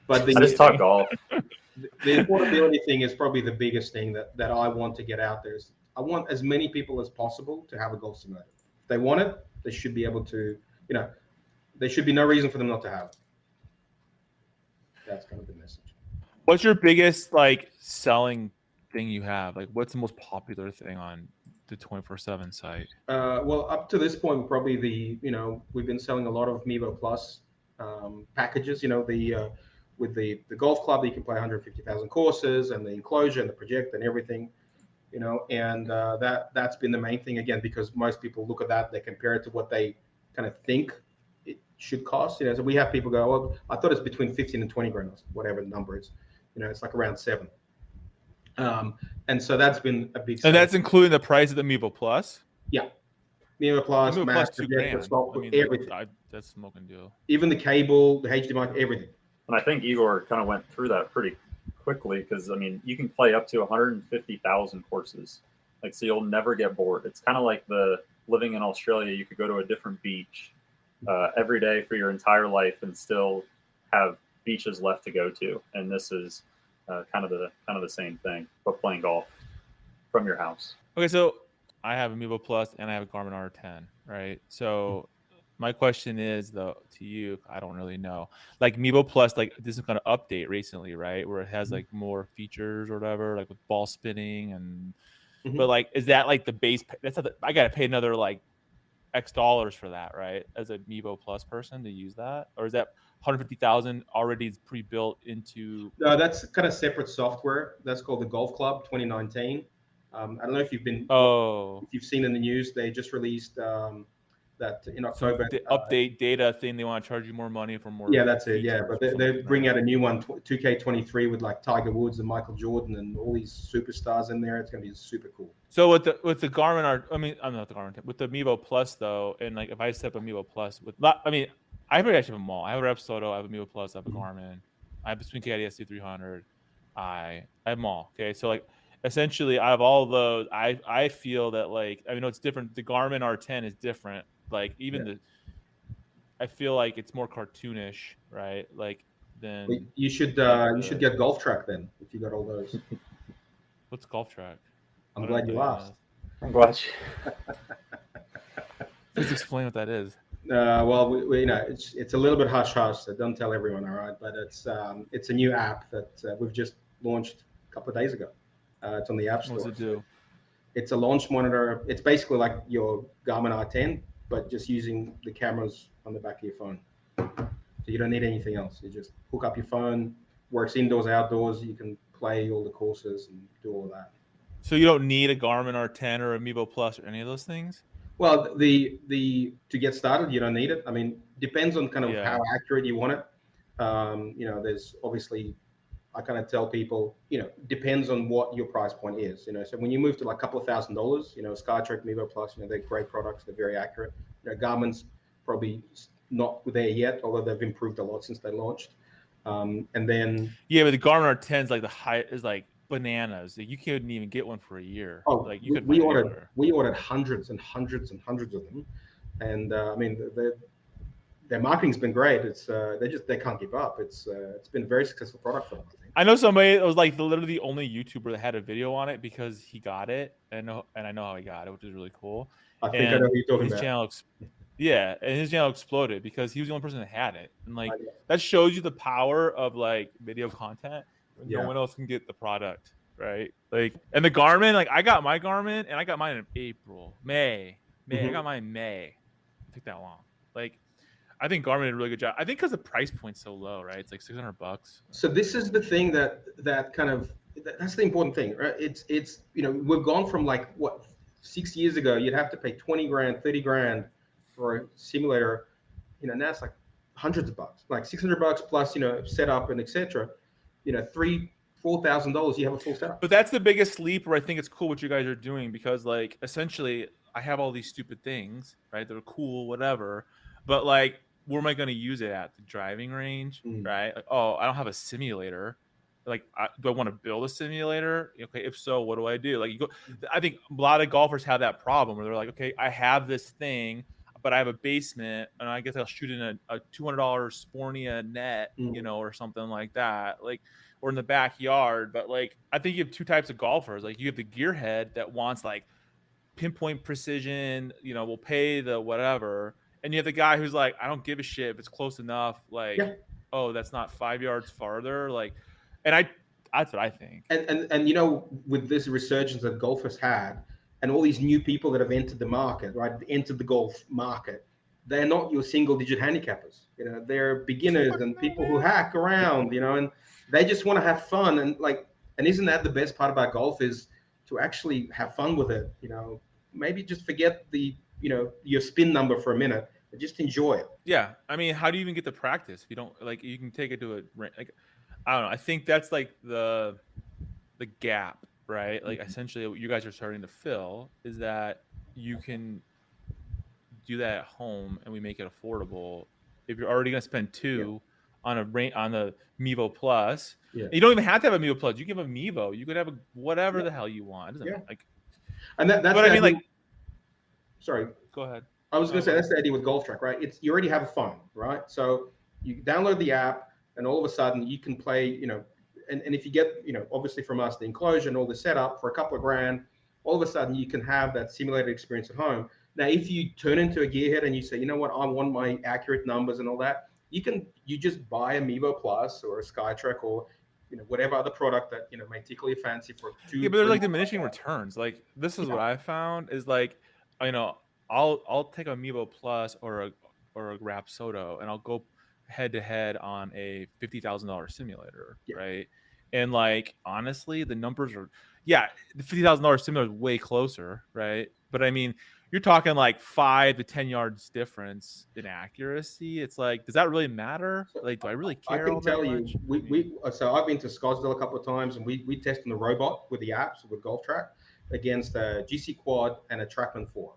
But I just talk golf. the affordability thing is probably the biggest thing that I want to get out there. Is I want as many people as possible to have a golf simulator. If they want it, they should be able to, you know, there should be no reason for them not to have it. That's kind of the message. What's your biggest like selling thing you have? Like, what's the most popular thing on the 24/7 site? Well, up to this point, probably we've been selling a lot of Mevo Plus packages. You know, with the golf club, you can play 150,000 courses, and the enclosure and the project and everything. You know, and that's been the main thing, again, because most people look at that, they compare it to what they kind of think it should cost. You know, so we have people go, well, I thought it's between 15 and 20 grand, whatever the number is. You know, it's like around 7. And so that's been a big. And that's including the price of the Mevo Plus. Yeah, Mevo Plus, Mevo Max, Plus projector, stop, I mean, everything. that's smoking deal. Even the cable, the HDMI, everything. And I think Igor kind of went through that pretty quickly because, I mean, you can play up to 150,000 courses. Like, so you'll never get bored. It's kind of like the living in Australia. You could go to a different beach every day for your entire life and still have beaches left to go to. And this is kind of the same thing, but playing golf from your house. Okay, so I have a Mevo Plus and I have a Garmin R10, right? So my question is, though, to you, I don't really know. Like Mevo Plus, like this is kind of update recently, right? Where it has like more features or whatever, like with ball spinning and. But like, is that like the base? I got to pay another like X dollars for that, right? As a Mevo Plus person to use that, or is that 150,000 already pre-built into? No, that's kind of separate software. That's called the Golf Club 2019. I don't know if you've been. If you've seen in the news, they just released that in October. The update data thing, they want to charge you more money for more. Yeah, that's it. Yeah, but they bring out a new one, 2K23, with like Tiger Woods and Michael Jordan and all these superstars in there. It's gonna be super cool. So with the Garmin, I'm not the Garmin. With the Mevo Plus though, and like if I set up a Mevo Plus I actually have them all. I have a Rep Soto, I have a Mevo Plus, I have a Garmin, I have a Swing Caddy SC300, I have them all. Okay, so like essentially out of all of those, I feel that like it's different. The Garmin R10 is different. Like even I feel like it's more cartoonish, right? Like then you should get Golf Track then if you got all those. What's Golf Track? I'm glad you asked. I'm glad you. Please explain what that is. Well, we it's a little bit hush hush, so don't tell everyone, all right? But it's a new app that we've just launched a couple of days ago. It's on the App Store. What does it do? It's a launch monitor. It's basically like your Garmin R10, but just using the cameras on the back of your phone. So you don't need anything else. You just hook up your phone, works indoors, outdoors. You can play all the courses and do all of that. So you don't need a Garmin R10 or a Mevo Plus or any of those things? Well, the to get started, you don't need it. I mean, depends on kind of how accurate you want it. There's obviously, I kind of tell people, depends on what your price point is. So when you move to like a couple of $1,000, SkyTrack, Mevo Plus, they're great products. They're very accurate. Garmin's probably not there yet, although they've improved a lot since they launched. And then but the Garmin R10 is like the high is like bananas. Like you couldn't even get one for a year. Oh, like you could. We ordered hundreds and hundreds and hundreds of them, and their marketing's been great. It's they can't give up. It's been a very successful product for them, I think. I know somebody that was like literally the only YouTuber that had a video on it because he got it, and I know how he got it, which is really cool. I think I know who you're talking his about. Channel, and his channel exploded because he was the only person that had it, and like that shows you the power of like video content. No one else can get the product, right? Like, and the Garmin, like I got my Garmin and I got mine in May. I got mine in May. take that long. Like, I think Garmin did a really good job. I think because the price point's so low, right? It's like $600. So this is the thing that's the important thing, right? It's we've gone from like what 6 years ago you'd have to pay 20 grand, 30 grand for a simulator. Now it's like hundreds of bucks, like $600 plus setup and etc. $3,000-$4,000 you have a full setup. But that's the biggest leap where I think it's cool what you guys are doing, because like essentially I have all these stupid things, right? That are cool, whatever. But like, where am I going to use it at? The driving range, right? Like, oh, I don't have a simulator. Like, do I want to build a simulator? Okay, if so, what do I do? Like, I think a lot of golfers have that problem where they're like, okay, I have this thing, but I have a basement, and I guess I'll shoot in a $200 Spornia net, or something like that, like, or in the backyard. But like, I think you have two types of golfers. Like, you have the gearhead that wants like pinpoint precision, will pay the whatever. And you have the guy who's like, I don't give a shit if it's close enough. Like, oh, that's not 5 yards farther. Like, and that's what I think. And with this resurgence that golf has had, and all these new people that have entered the market, right? Entered the golf market, they're not your single-digit handicappers. They're beginners and people who hack around. And they just want to have fun. And isn't that the best part about golf, is to actually have fun with it? Maybe just forget the your spin number for a minute and just enjoy it. Yeah, I mean, how do you even get the practice if you don't you can take it to I don't know. I think that's like the gap, right? Like, essentially what you guys are starting to fill is that you can do that at home, and we make it affordable. If you're already going to spend on the Mevo Plus, you don't even have to have a Mevo Plus. You can have a Mevo. You could have whatever the hell you want. It doesn't matter. And that's but I mean, sorry. Go ahead. I was going to say, that's the idea with Golf Track, right? You already have a phone, right? So you download the app, and all of a sudden you can play, and if you get, obviously from us, the enclosure and all the setup for a couple of grand, all of a sudden you can have that simulated experience at home. Now, if you turn into a gearhead and you say, I want my accurate numbers and all that, you just buy a Mevo Plus or a SkyTrack or whatever other product that may tickle your fancy for two. But there's like diminishing returns. Like, this is what I found is like, I'll take a Mevo Plus or a Rapsodo, and I'll go head to head on a $50,000 simulator, right? And like, honestly, the numbers are the $50,000 simulator is way closer, right? But I mean, you're talking like 5 to 10 yards difference in accuracy. It's like, does that really matter? Like, do I really care? I can tell you, so I've been to Scottsdale a couple of times, and we tested the robot with the apps with Golf Track against a GC Quad and a TrackMan 4.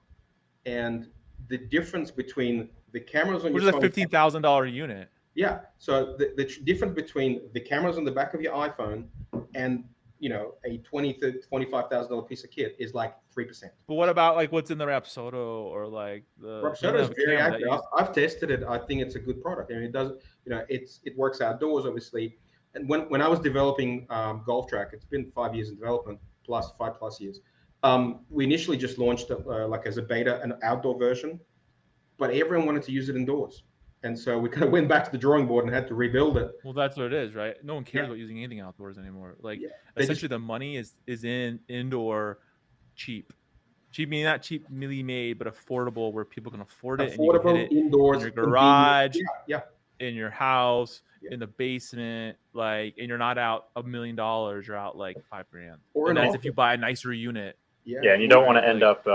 And the difference between the cameras on your phone, which is a $15,000 unit. Yeah. So the difference between the cameras on the back of your iPhone and a $20,000 to $25,000 piece of kit is like 3%. But what about like what's in the Rapsodo or like the Rapsodo is very accurate. I've tested it. I think it's a good product. I mean, it does. It works outdoors, obviously. And when I was developing Golf Track, it's been 5 years in development, plus 5+ years. We initially just launched it as a beta, an outdoor version, but everyone wanted to use it indoors. And so we kind of went back to the drawing board and had to rebuild it. Well, that's what it is, right? No one cares about using anything outdoors anymore. Like, essentially the money is in indoor cheap. Cheap meaning not cheap, really made, but affordable, where people can afford it. Affordable, and you can hit it indoors, in your garage, in your house, in the basement, and you're not out $1 million. You're out like $5,000. And that's if you buy a nicer unit. Yeah, and you don't want to end up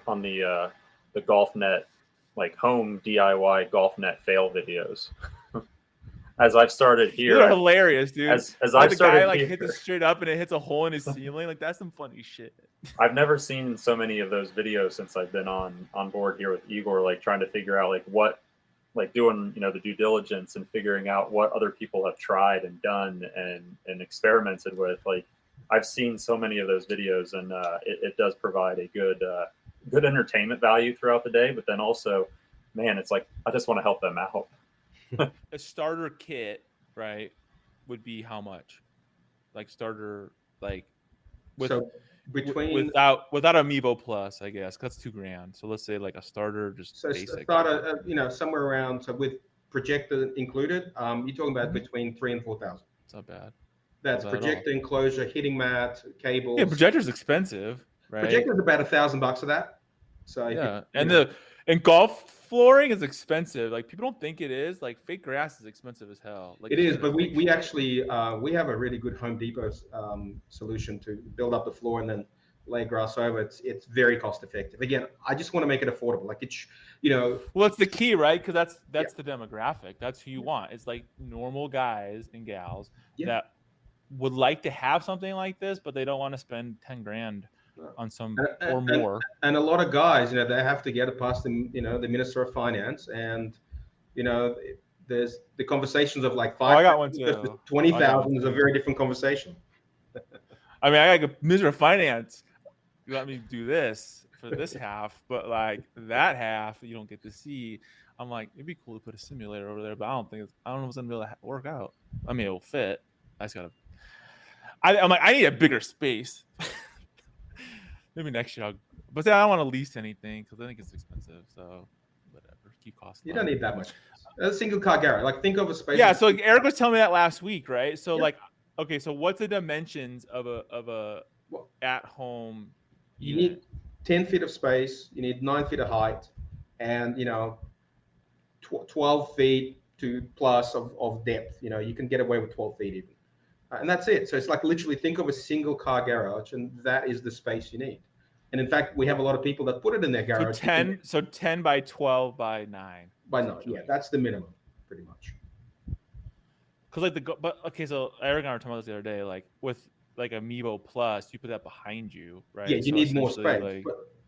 on the golf net, like home DIY golf net fail videos. As I've started here, they're hilarious, dude. As I've the started guy here, hits it straight up and it hits a hole in his ceiling. Like, that's some funny shit. I've never seen so many of those videos since I've been on board here with Igor, like trying to figure out doing the due diligence and figuring out what other people have tried and done and experimented with. Like, I've seen so many of those videos, and it does provide a good entertainment value throughout the day. But then also, man, it's like I just want to help them out. A starter kit, right, would be how much? Like starter, like without a Mevo Plus, I guess. That's $2,000. So let's say like a starter, just basic. Starter, somewhere around. So with projector included, you're talking about between $3,000 and $4,000. It's not bad. That's projector enclosure, hitting mat, cables. Yeah, projector's expensive, right? Projector's about $1,000 of that. So yeah, and golf flooring is expensive. Like people don't think it is. Like fake grass is expensive as hell. Like It is, but fake we actually we have a really good Home Depot solution to build up the floor and then lay grass over. It's very cost effective. Again, I just want to make it affordable. Like it's, Well, it's the key, right? Because that's the demographic. That's who you want. It's like normal guys and gals that would like to have something like this, but they don't want to spend 10 grand on some or more. And a lot of guys, they have to get it past the Minister of Finance, and there's the conversations of like I got one too. 20,000 is a very different conversation. I mean, I got a Minister of Finance. You let me do this for this half, but like that half you don't get to see. I'm like, it'd be cool to put a simulator over there, but I don't know if it's gonna be able to work out. I mean, it will fit. I just gotta. I'm like, I need a bigger space. Maybe next year, but then I don't want to lease anything because I think it's expensive. So whatever, keep costs. You don't need that much. A single car garage. Like think of a space. Yeah. So like, Eric was telling me that last week, right? So like, okay, so what's the dimensions of a at home? You need 10 feet of space. You need 9 feet of height, and 12 feet to plus of depth. You can get away with 12 feet even. And that's it. So it's like literally think of a single car garage, and that is the space you need. And in fact, we have a lot of people that put it in their garage. So 10 by 12 by 9. By 9, yeah, that's the minimum, pretty much. Because so Eric and I were talking about this the other day, like with like Amiibo Plus, you put that behind you, right? Yeah, you so need more space. Like,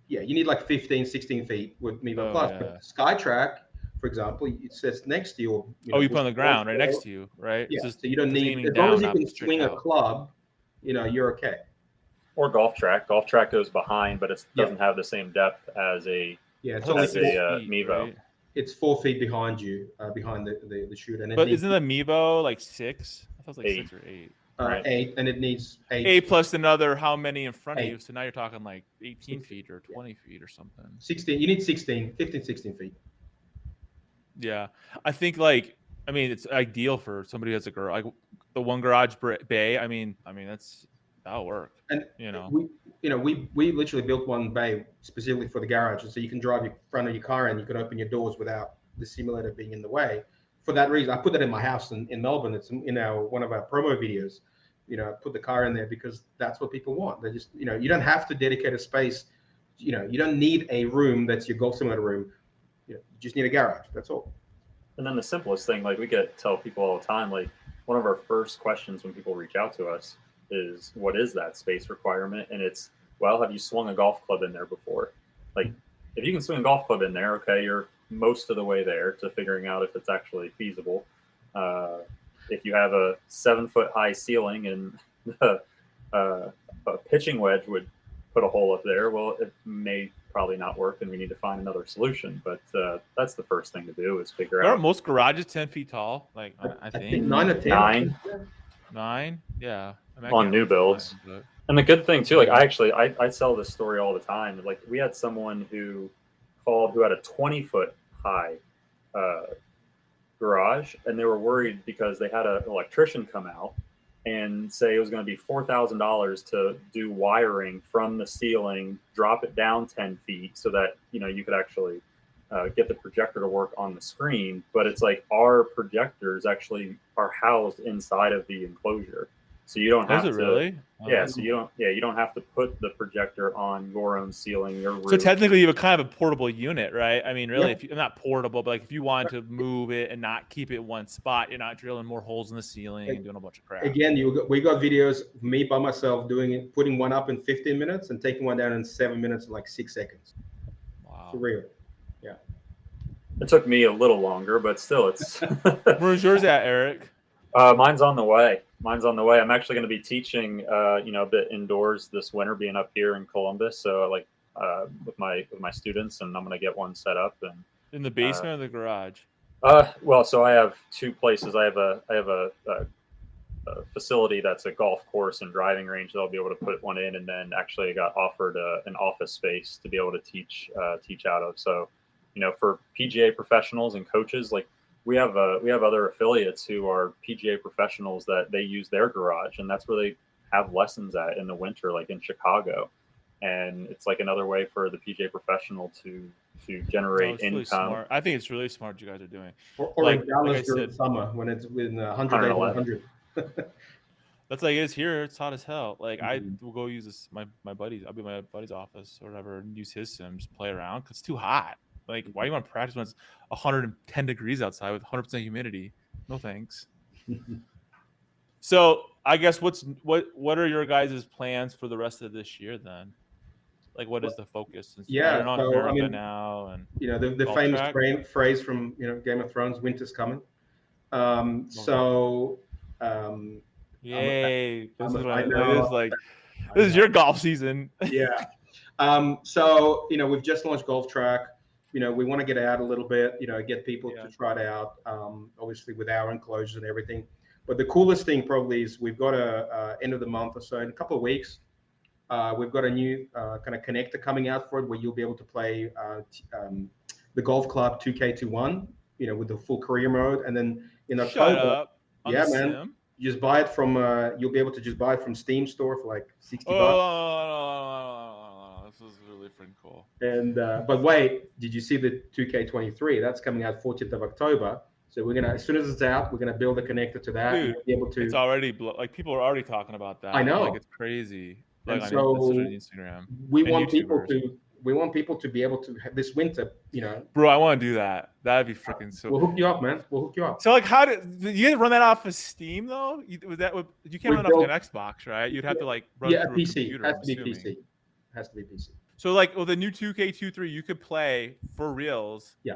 you need like 15, 16 feet with Amiibo Plus. Yeah. But Skytrack, for example, it says next to you. you put on the ground right next to you, right? Yeah, so you don't need, as long as you can swing a club, you're okay. Or golf track. Golf track goes behind, but it doesn't have the same depth as a Amiibo. Right? It's 4 feet behind you, behind the shoot. And but isn't the Amiibo like 6? I thought it was like 8. 6 or 8. Right. 8, and it needs 8. 8 plus another how many in front 8. of you? So now you're talking like 18 feet or 20 feet or something. 16. You need 15, 16 feet. Yeah, I think it's ideal for somebody who has a garage, like the one garage bay. I mean that'll work. And we literally built one bay specifically for the garage, so you can drive your front of your car and you can open your doors without the simulator being in the way. For that reason, I put that in my house in Melbourne. It's in one of our promo videos. I put the car in there because that's what people want. They just you don't have to dedicate a space. You don't need a room that's your golf simulator room. You just need a garage. That's all. And then the simplest thing, like we get tell people all the time, like one of our first questions when people reach out to us is, what is that space requirement? And it's, well, have you swung a golf club in there before? Like if you can swing a golf club in there, okay, you're most of the way there to figuring out if it's actually feasible. If you have a 7-foot high ceiling and a pitching wedge would put a hole up there, well, it may probably not work and we need to find another solution. But that's the first thing to do is figure out. Aren't most garages 10 feet tall? Like I think 9 or 10. 9, yeah. On new builds. And the good thing too, like I tell this story all the time. Like we had someone who had a 20-foot high garage, and they were worried because they had an electrician come out and say it was going to be $4,000 to do wiring from the ceiling, drop it down 10 feet so that you could actually get the projector to work on the screen. But it's like our projectors actually are housed inside of the enclosure. So you don't have to really? Yeah, so you don't have to put the projector on your own ceiling, your roof. So technically you have a kind of a portable unit, right? I mean, really, if you, not portable, but like if you wanted to move it and not keep it one spot, you're not drilling more holes in the ceiling and doing a bunch of crap. Again, we got videos of me by myself doing it, putting one up in 15 minutes and taking one down in 7 minutes, like 6 seconds. Wow. For real. Yeah. It took me a little longer, but still, it's. Where's yours at, Eric? Mine's on the way. I'm actually going to be teaching, a bit indoors this winter, being up here in Columbus. So, with my students, and I'm going to get one set up and in the basement or the garage. So I have 2 places. I have a facility that's a golf course and driving range that I'll be able to put one in, and then actually I got offered an office space to be able to teach out of. So, for PGA professionals and coaches, like. We have other affiliates who are PGA professionals that they use their garage, and that's where they have lessons at in the winter, like in Chicago. And it's like another way for the PGA professional to if you No, generate it's really income. smart. I think it's really smart what you guys are doing. Or Like- in Dallas like I during said- summer when it's within 100 days or 111. 100. That's like it is here. It's hot as hell. Like I Mhm. will go use this my buddy's. I'll be at my buddy's office or whatever and use his sims, play around because it's too hot. Like why do you want to practice when it's 110 degrees outside with 100% humidity? No thanks. So I guess what are your guys' plans for the rest of this year then? Like what is the focus? Since Yeah, you're not so, America I mean, now and You know, the Golf famous track? phrase from, Game of Thrones, winter's coming. So, yay! This is I what know. it is like. This is your golf season. yeah. So, we've just launched Golf Track. We want to get out a little bit, get people Yeah. to try it out, obviously with our enclosures and everything. But the coolest thing probably is we've got a end of the month or so, in a couple of weeks, we've got a new kind of connector coming out for it where you'll be able to play the Golf Club 2K21, with the full career mode. And then in Shut October, up. On yeah, the man. sim? you just buy it from, you'll be able to just buy it from Steam store for like 60 bucks. Oh, this is really freaking cool. And but wait, did you see the 2K23? That's coming out 14th of October. So we're gonna, as soon as it's out, we're gonna build a connector to that. Dude, and be able to. It's already like people are already talking about that. I know. Like it's crazy. And Like so on Instagram. we and want people YouTubers. to. We want people to be able to this winter. Bro, I want to do that. That'd be freaking so. We'll hook you up, man. We'll hook you up. So like, how did you guys run that off of Steam though? You can't run it off an Xbox, right? You'd have to like run Yeah, a through PC. computer. Has I'm to be assuming. PC. Has to be PC. So like, the new 2K23, you could play for reals. Yeah.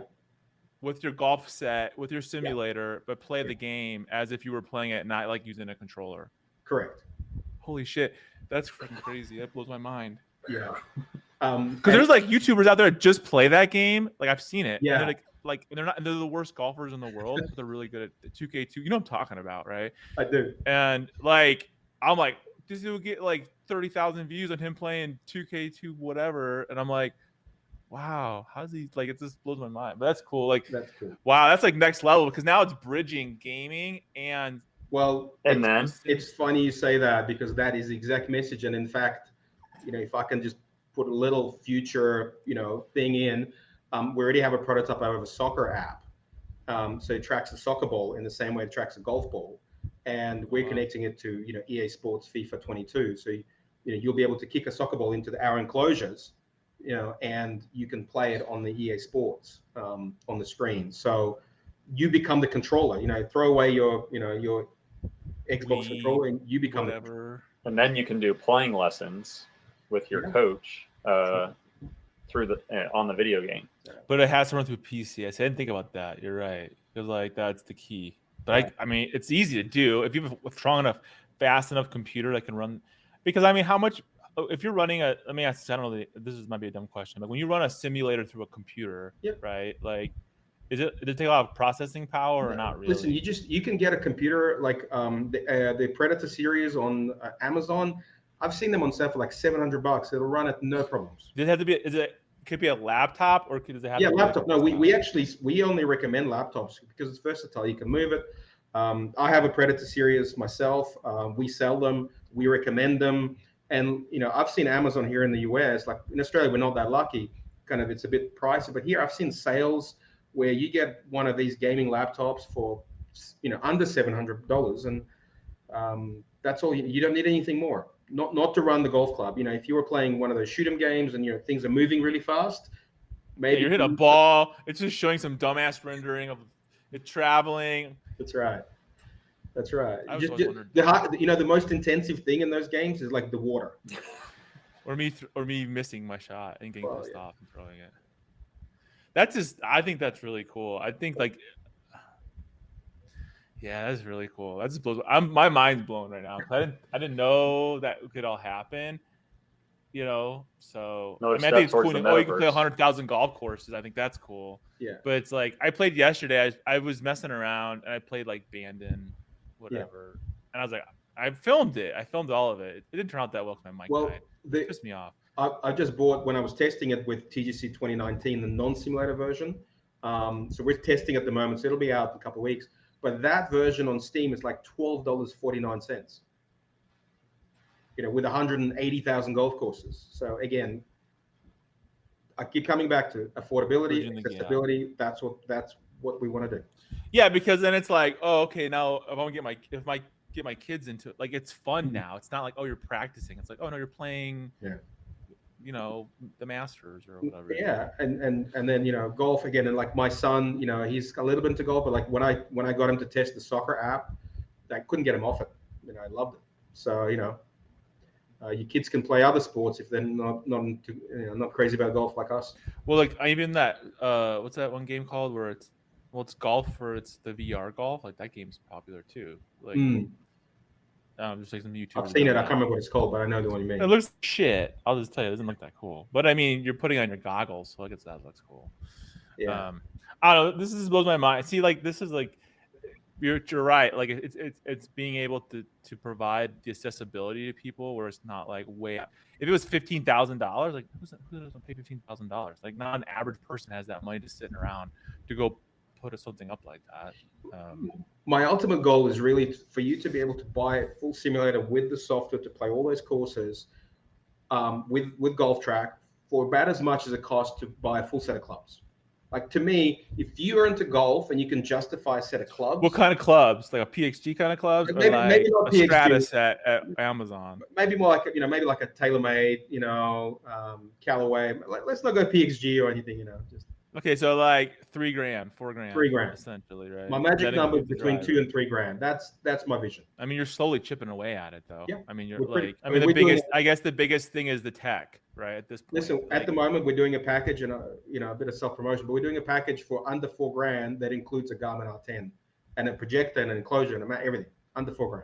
With your golf set, with your simulator, but play the game as if you were playing it, not like using a controller. Correct. Holy shit, that's freaking crazy. That blows my mind. Yeah. Because there's like YouTubers out there that just play that game. Like I've seen it. Yeah. And they're the worst golfers in the world, but they're really good at 2K2. You know what I'm talking about, right? I do. And like I'm like, this dude will get like 30,000 views on him playing 2K2 whatever, and I'm like, wow, how's he like? It just blows my mind. But that's cool. Like That's cool. wow, that's like next level because now it's bridging gaming and Well, And then it's funny you say that because that is the exact message. And in fact, if I can just put a little future, thing in, we already have a prototype of a soccer app. So it tracks a soccer ball in the same way it tracks a golf ball. And we're connecting it to, EA Sports FIFA 22. So, you'll be able to kick a soccer ball into our enclosures, and you can play it on the EA Sports on the screen. So you become the controller, throw away your Xbox Wii, controller and you become the whatever. and then you can do playing lessons with your coach through on the video game. But it has to run through PC. I didn't think about that. You're right. Because like that's the key. But I mean, it's easy to do if you have a strong enough, fast enough computer that can run. Because I mean, how much? If you're running I don't know. This might be a dumb question. Like when you run a simulator through a computer, right? Like, does it take a lot of processing power or not really? Listen, you can get a computer like the Predator series on Amazon. I've seen them on sale for like $700. It'll run it no problems. Does it have to be? Could it be a laptop or does it have? Yeah, to laptop. Be like No, we only recommend laptops because it's versatile. You can move it. I have a Predator series myself. We sell them. We recommend them. And I've seen Amazon here in the US. Like in Australia, we're not that lucky. Kind of, it's a bit pricey. But here, I've seen sales where you get one of these gaming laptops for under $700, and that's all. You don't need anything more. Not to run the golf club. If you were playing one of those shoot 'em games and things are moving really fast, maybe you hit a ball. It's just showing some dumbass rendering of it traveling. That's right. That's right. I was always wondered. The most intensive thing in those games is like the water. Or me missing my shot and getting pissed yeah. off and throwing it. That's just. I think that's really cool. I think like. Yeah, that's really cool. That just blows. My mind's blown right now. I didn't know that could all happen. So Another I step think it's towards cool. the Oh, you can play metaverse. 100,000 golf courses. I think that's cool. Yeah. But it's like I played yesterday. I was messing around and I played like Bandon, whatever. And I was like, I filmed it. I filmed all of it. It didn't turn out that well because my mic died. It pissed me off. I just bought when I was testing it with TGC 2019, the non-simulator version. So we're testing at the moment. So it'll be out in a couple of weeks. But that version on Steam is like $12.49. With 180,000 golf courses. So again, I keep coming back to affordability, Bridging the gap. accessibility. That's what we want to do. Yeah, because then it's like, oh, okay, now if I want to get my kids into it, like it's fun now. It's not like, oh, you're practicing. It's like, oh no, you're playing. Yeah. You know, the Masters or whatever. Yeah, and then golf again, and like my son, he's a little bit into golf, but like when I got him to test the soccer app, I couldn't get him off it. I loved it. So your kids can play other sports if they're not crazy about golf like us. Well, like even that what's that one game called where it's golf or it's the VR golf, like that game's popular too. Like just like some YouTube. I've seen it. I can't remember what it's called, but I know the one you mean. It looks like shit. I'll just tell you, it doesn't look that cool. But I mean, you're putting on your goggles, so I guess that looks cool. Yeah. I don't know. This blows my mind. See, like this is like you're right. Like it's being able to provide the accessibility to people where it's not like way. If it was $15,000, like who doesn't pay $15,000? Like not an average person has that money to sit around to go put something up like that. My ultimate goal is really for you to be able to buy a full simulator with the software to play all those courses with Golf Track for about as much as it costs to buy a full set of clubs. Like to me, if you are into golf and you can justify a set of clubs. What kind of clubs? Like a PXG kind of clubs? Maybe not a PXG. Stratus at Amazon. Maybe more like maybe like a TaylorMade, Callaway. Let's not go PXG or anything, just. Okay, so like $3,000, $4,000, $3,000 essentially, right? My magic number is between $2,000 and $3,000. That's my vision. I mean, you're slowly chipping away at it, though. Yeah, I mean, I guess the biggest thing is the tech, right? At this point. Listen, at the moment, we're doing a package and a bit of self promotion, but we're doing a package for under $4,000 that includes a Garmin R10 and a projector and an enclosure and everything under $4,000.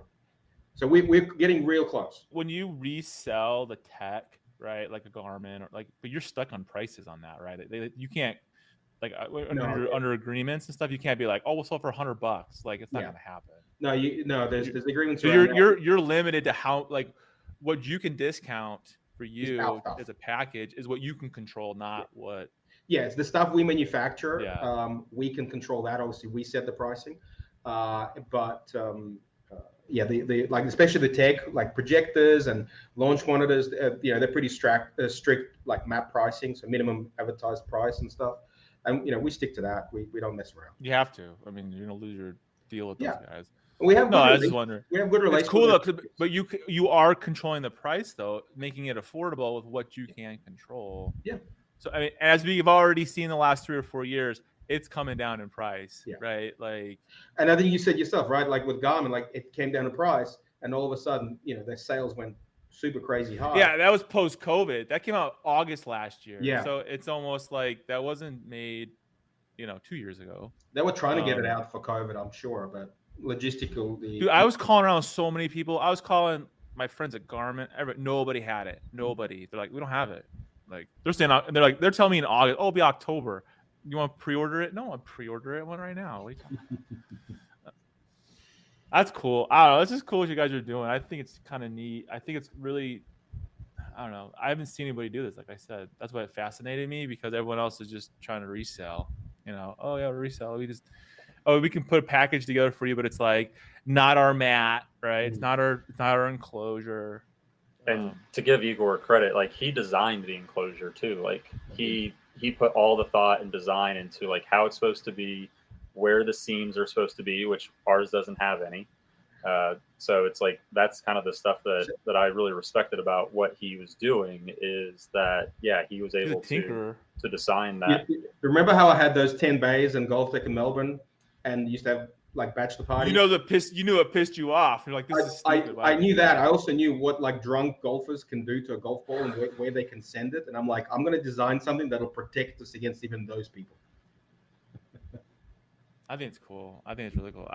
So we're getting real close. When you resell the tech, right, like a Garmin or but you're stuck on prices on that, right? You can't. Like under agreements and stuff, you can't be like, oh, we'll sell for $100. Like it's not gonna happen. There's agreements. So you're limited to how what you can discount for you as a package is what you can control, not what. Yes, the stuff we manufacture, we can control that. Obviously, we set the pricing, but the like especially the tech, like projectors and launch monitors, they're pretty strict like map pricing, so minimum advertised price and stuff. And we stick to that. We don't mess around. You have to. I mean, you're gonna lose your deal with those guys. We have. I was just wondering. We have good relations. It's cool though, but you are controlling the price though, making it affordable with what you can control. Yeah. So I mean, as we've already seen the last 3 or 4 years, it's coming down in price, right? Like, and I think you said yourself, right? Like with Garmin, like it came down in price, and all of a sudden, their sales went super crazy high. Yeah, that was post-COVID. That came out August last year. Yeah. So it's almost like that wasn't made, 2 years ago. They were trying to get it out for COVID, I'm sure, but logistically. Dude, I was calling around so many people. I was calling my friends at Garmin. Nobody had it. Nobody. They're like, we don't have it. Like they're saying, they're telling me in August. Oh, it'll be October. You want to pre-order it? No, I'll pre-order it one right now. That's cool. I don't know. This is cool what you guys are doing. I think it's kind of neat. I think it's really, I don't know. I haven't seen anybody do this. Like I said, that's why it fascinated me because everyone else is just trying to resell. Oh yeah, resell. We can put a package together for you, but it's like not our mat, right? It's not our enclosure. And to give Igor credit, like he designed the enclosure too. Like he put all the thought and design into like how it's supposed to be, where the seams are supposed to be, which ours doesn't have any. So it's like that's kind of the stuff that I really respected about what he was doing is that he was able to design that. Remember how I had those 10 bays in Golf Deck in Melbourne, and used to have like bachelor parties? You knew it pissed you off. You're like, this is stupid. I knew that. I also knew what like drunk golfers can do to a golf ball and where they can send it. And I'm like, I'm going to design something that'll protect us against even those people. I think it's cool. I think it's really cool.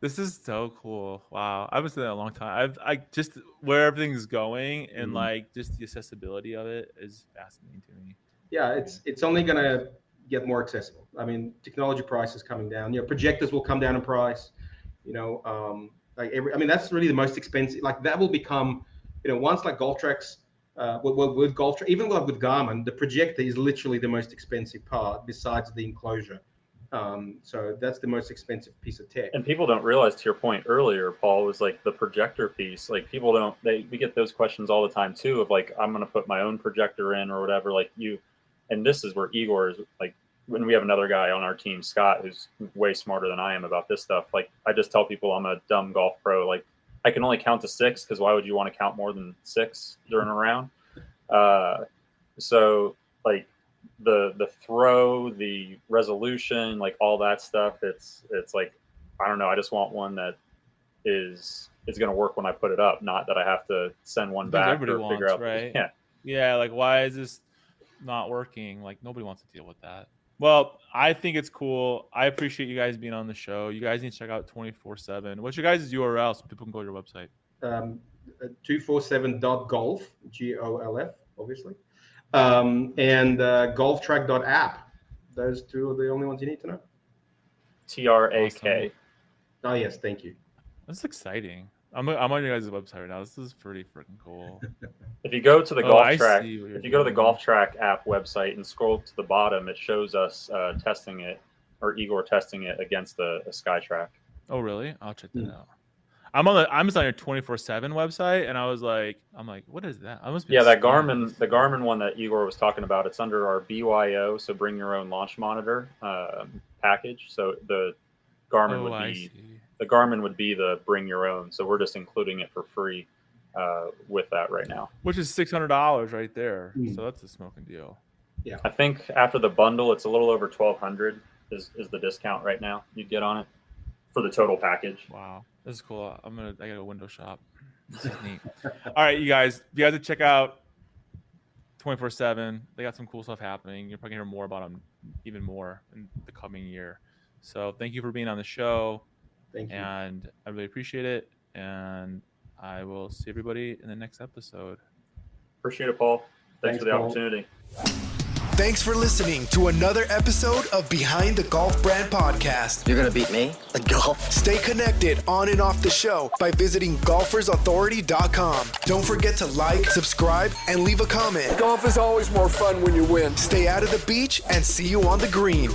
This is so cool. Wow. I've been saying that a long time. I just where everything's going and like just the accessibility of it is fascinating to me. Yeah, it's only gonna get more accessible. I mean, technology price is coming down. Projectors will come down in price. That's really the most expensive. Like that will become, once like Golf Tracks, with Golf Track, even with Garmin, the projector is literally the most expensive part besides the enclosure. So that's the most expensive piece of tech. And people don't realize, to your point earlier, Paul, was like the projector piece. Like we get those questions all the time too of like, I'm going to put my own projector in or whatever. Like And this is where Igor is like, when we have another guy on our team, Scott, who's way smarter than I am about this stuff. Like, I just tell people I'm a dumb golf pro. Like, I can only count to 6 because why would you want to count more than 6 during a round? So like the throw, the resolution, like all that stuff, it's like, I don't know. I just want one that is going to work when I put it up, not that I have to send one back or figure out. Right? Yeah. Yeah. Like, why is this not working? Like, nobody wants to deal with that. Well, I think it's cool. I appreciate you guys being on the show. You guys need to check out 24/7. What's your guys' URL so people can go to your website? 247.golf, GOLF, obviously. And golftrack.app. Those two are the only ones you need to know. TRAK. Awesome. Oh, yes. Thank you. That's exciting. I'm on your guys' website right now. This is pretty freaking cool. If you go to the Golf Track, if you go to the Golf Track app website and scroll to the bottom, it shows us testing it, or Igor testing it against a SkyTrack. Oh, really? I'll check that out. I'm just on your 24/7 website, and I'm like, what is that? I must be that Garmin one that Igor was talking about. It's under our BYO, so bring your own launch monitor package. So the Garmin would be the bring your own. So we're just including it for free with that right now. Which is $600 right there. So that's a smoking deal. Yeah. I think after the bundle, it's a little over $1,200 is the discount right now you'd get on it for the total package. Wow. This is cool. I gotta go window shop. This is neat. All right, you guys have to check out 24/7. They got some cool stuff happening. You're probably gonna hear more about them, even more in the coming year. So thank you for being on the show. Thank you. And I really appreciate it. And I will see everybody in the next episode. Appreciate it, Paul. Thanks for the Paul. opportunity. Thanks for listening to another episode of Behind the Golf Brand Podcast. You're gonna beat me at golf? Stay connected on and off the show by visiting golfersauthority.com. Don't forget to like, subscribe, and leave a comment. Golf is always more fun when you win. Stay out of the beach and see you on the green.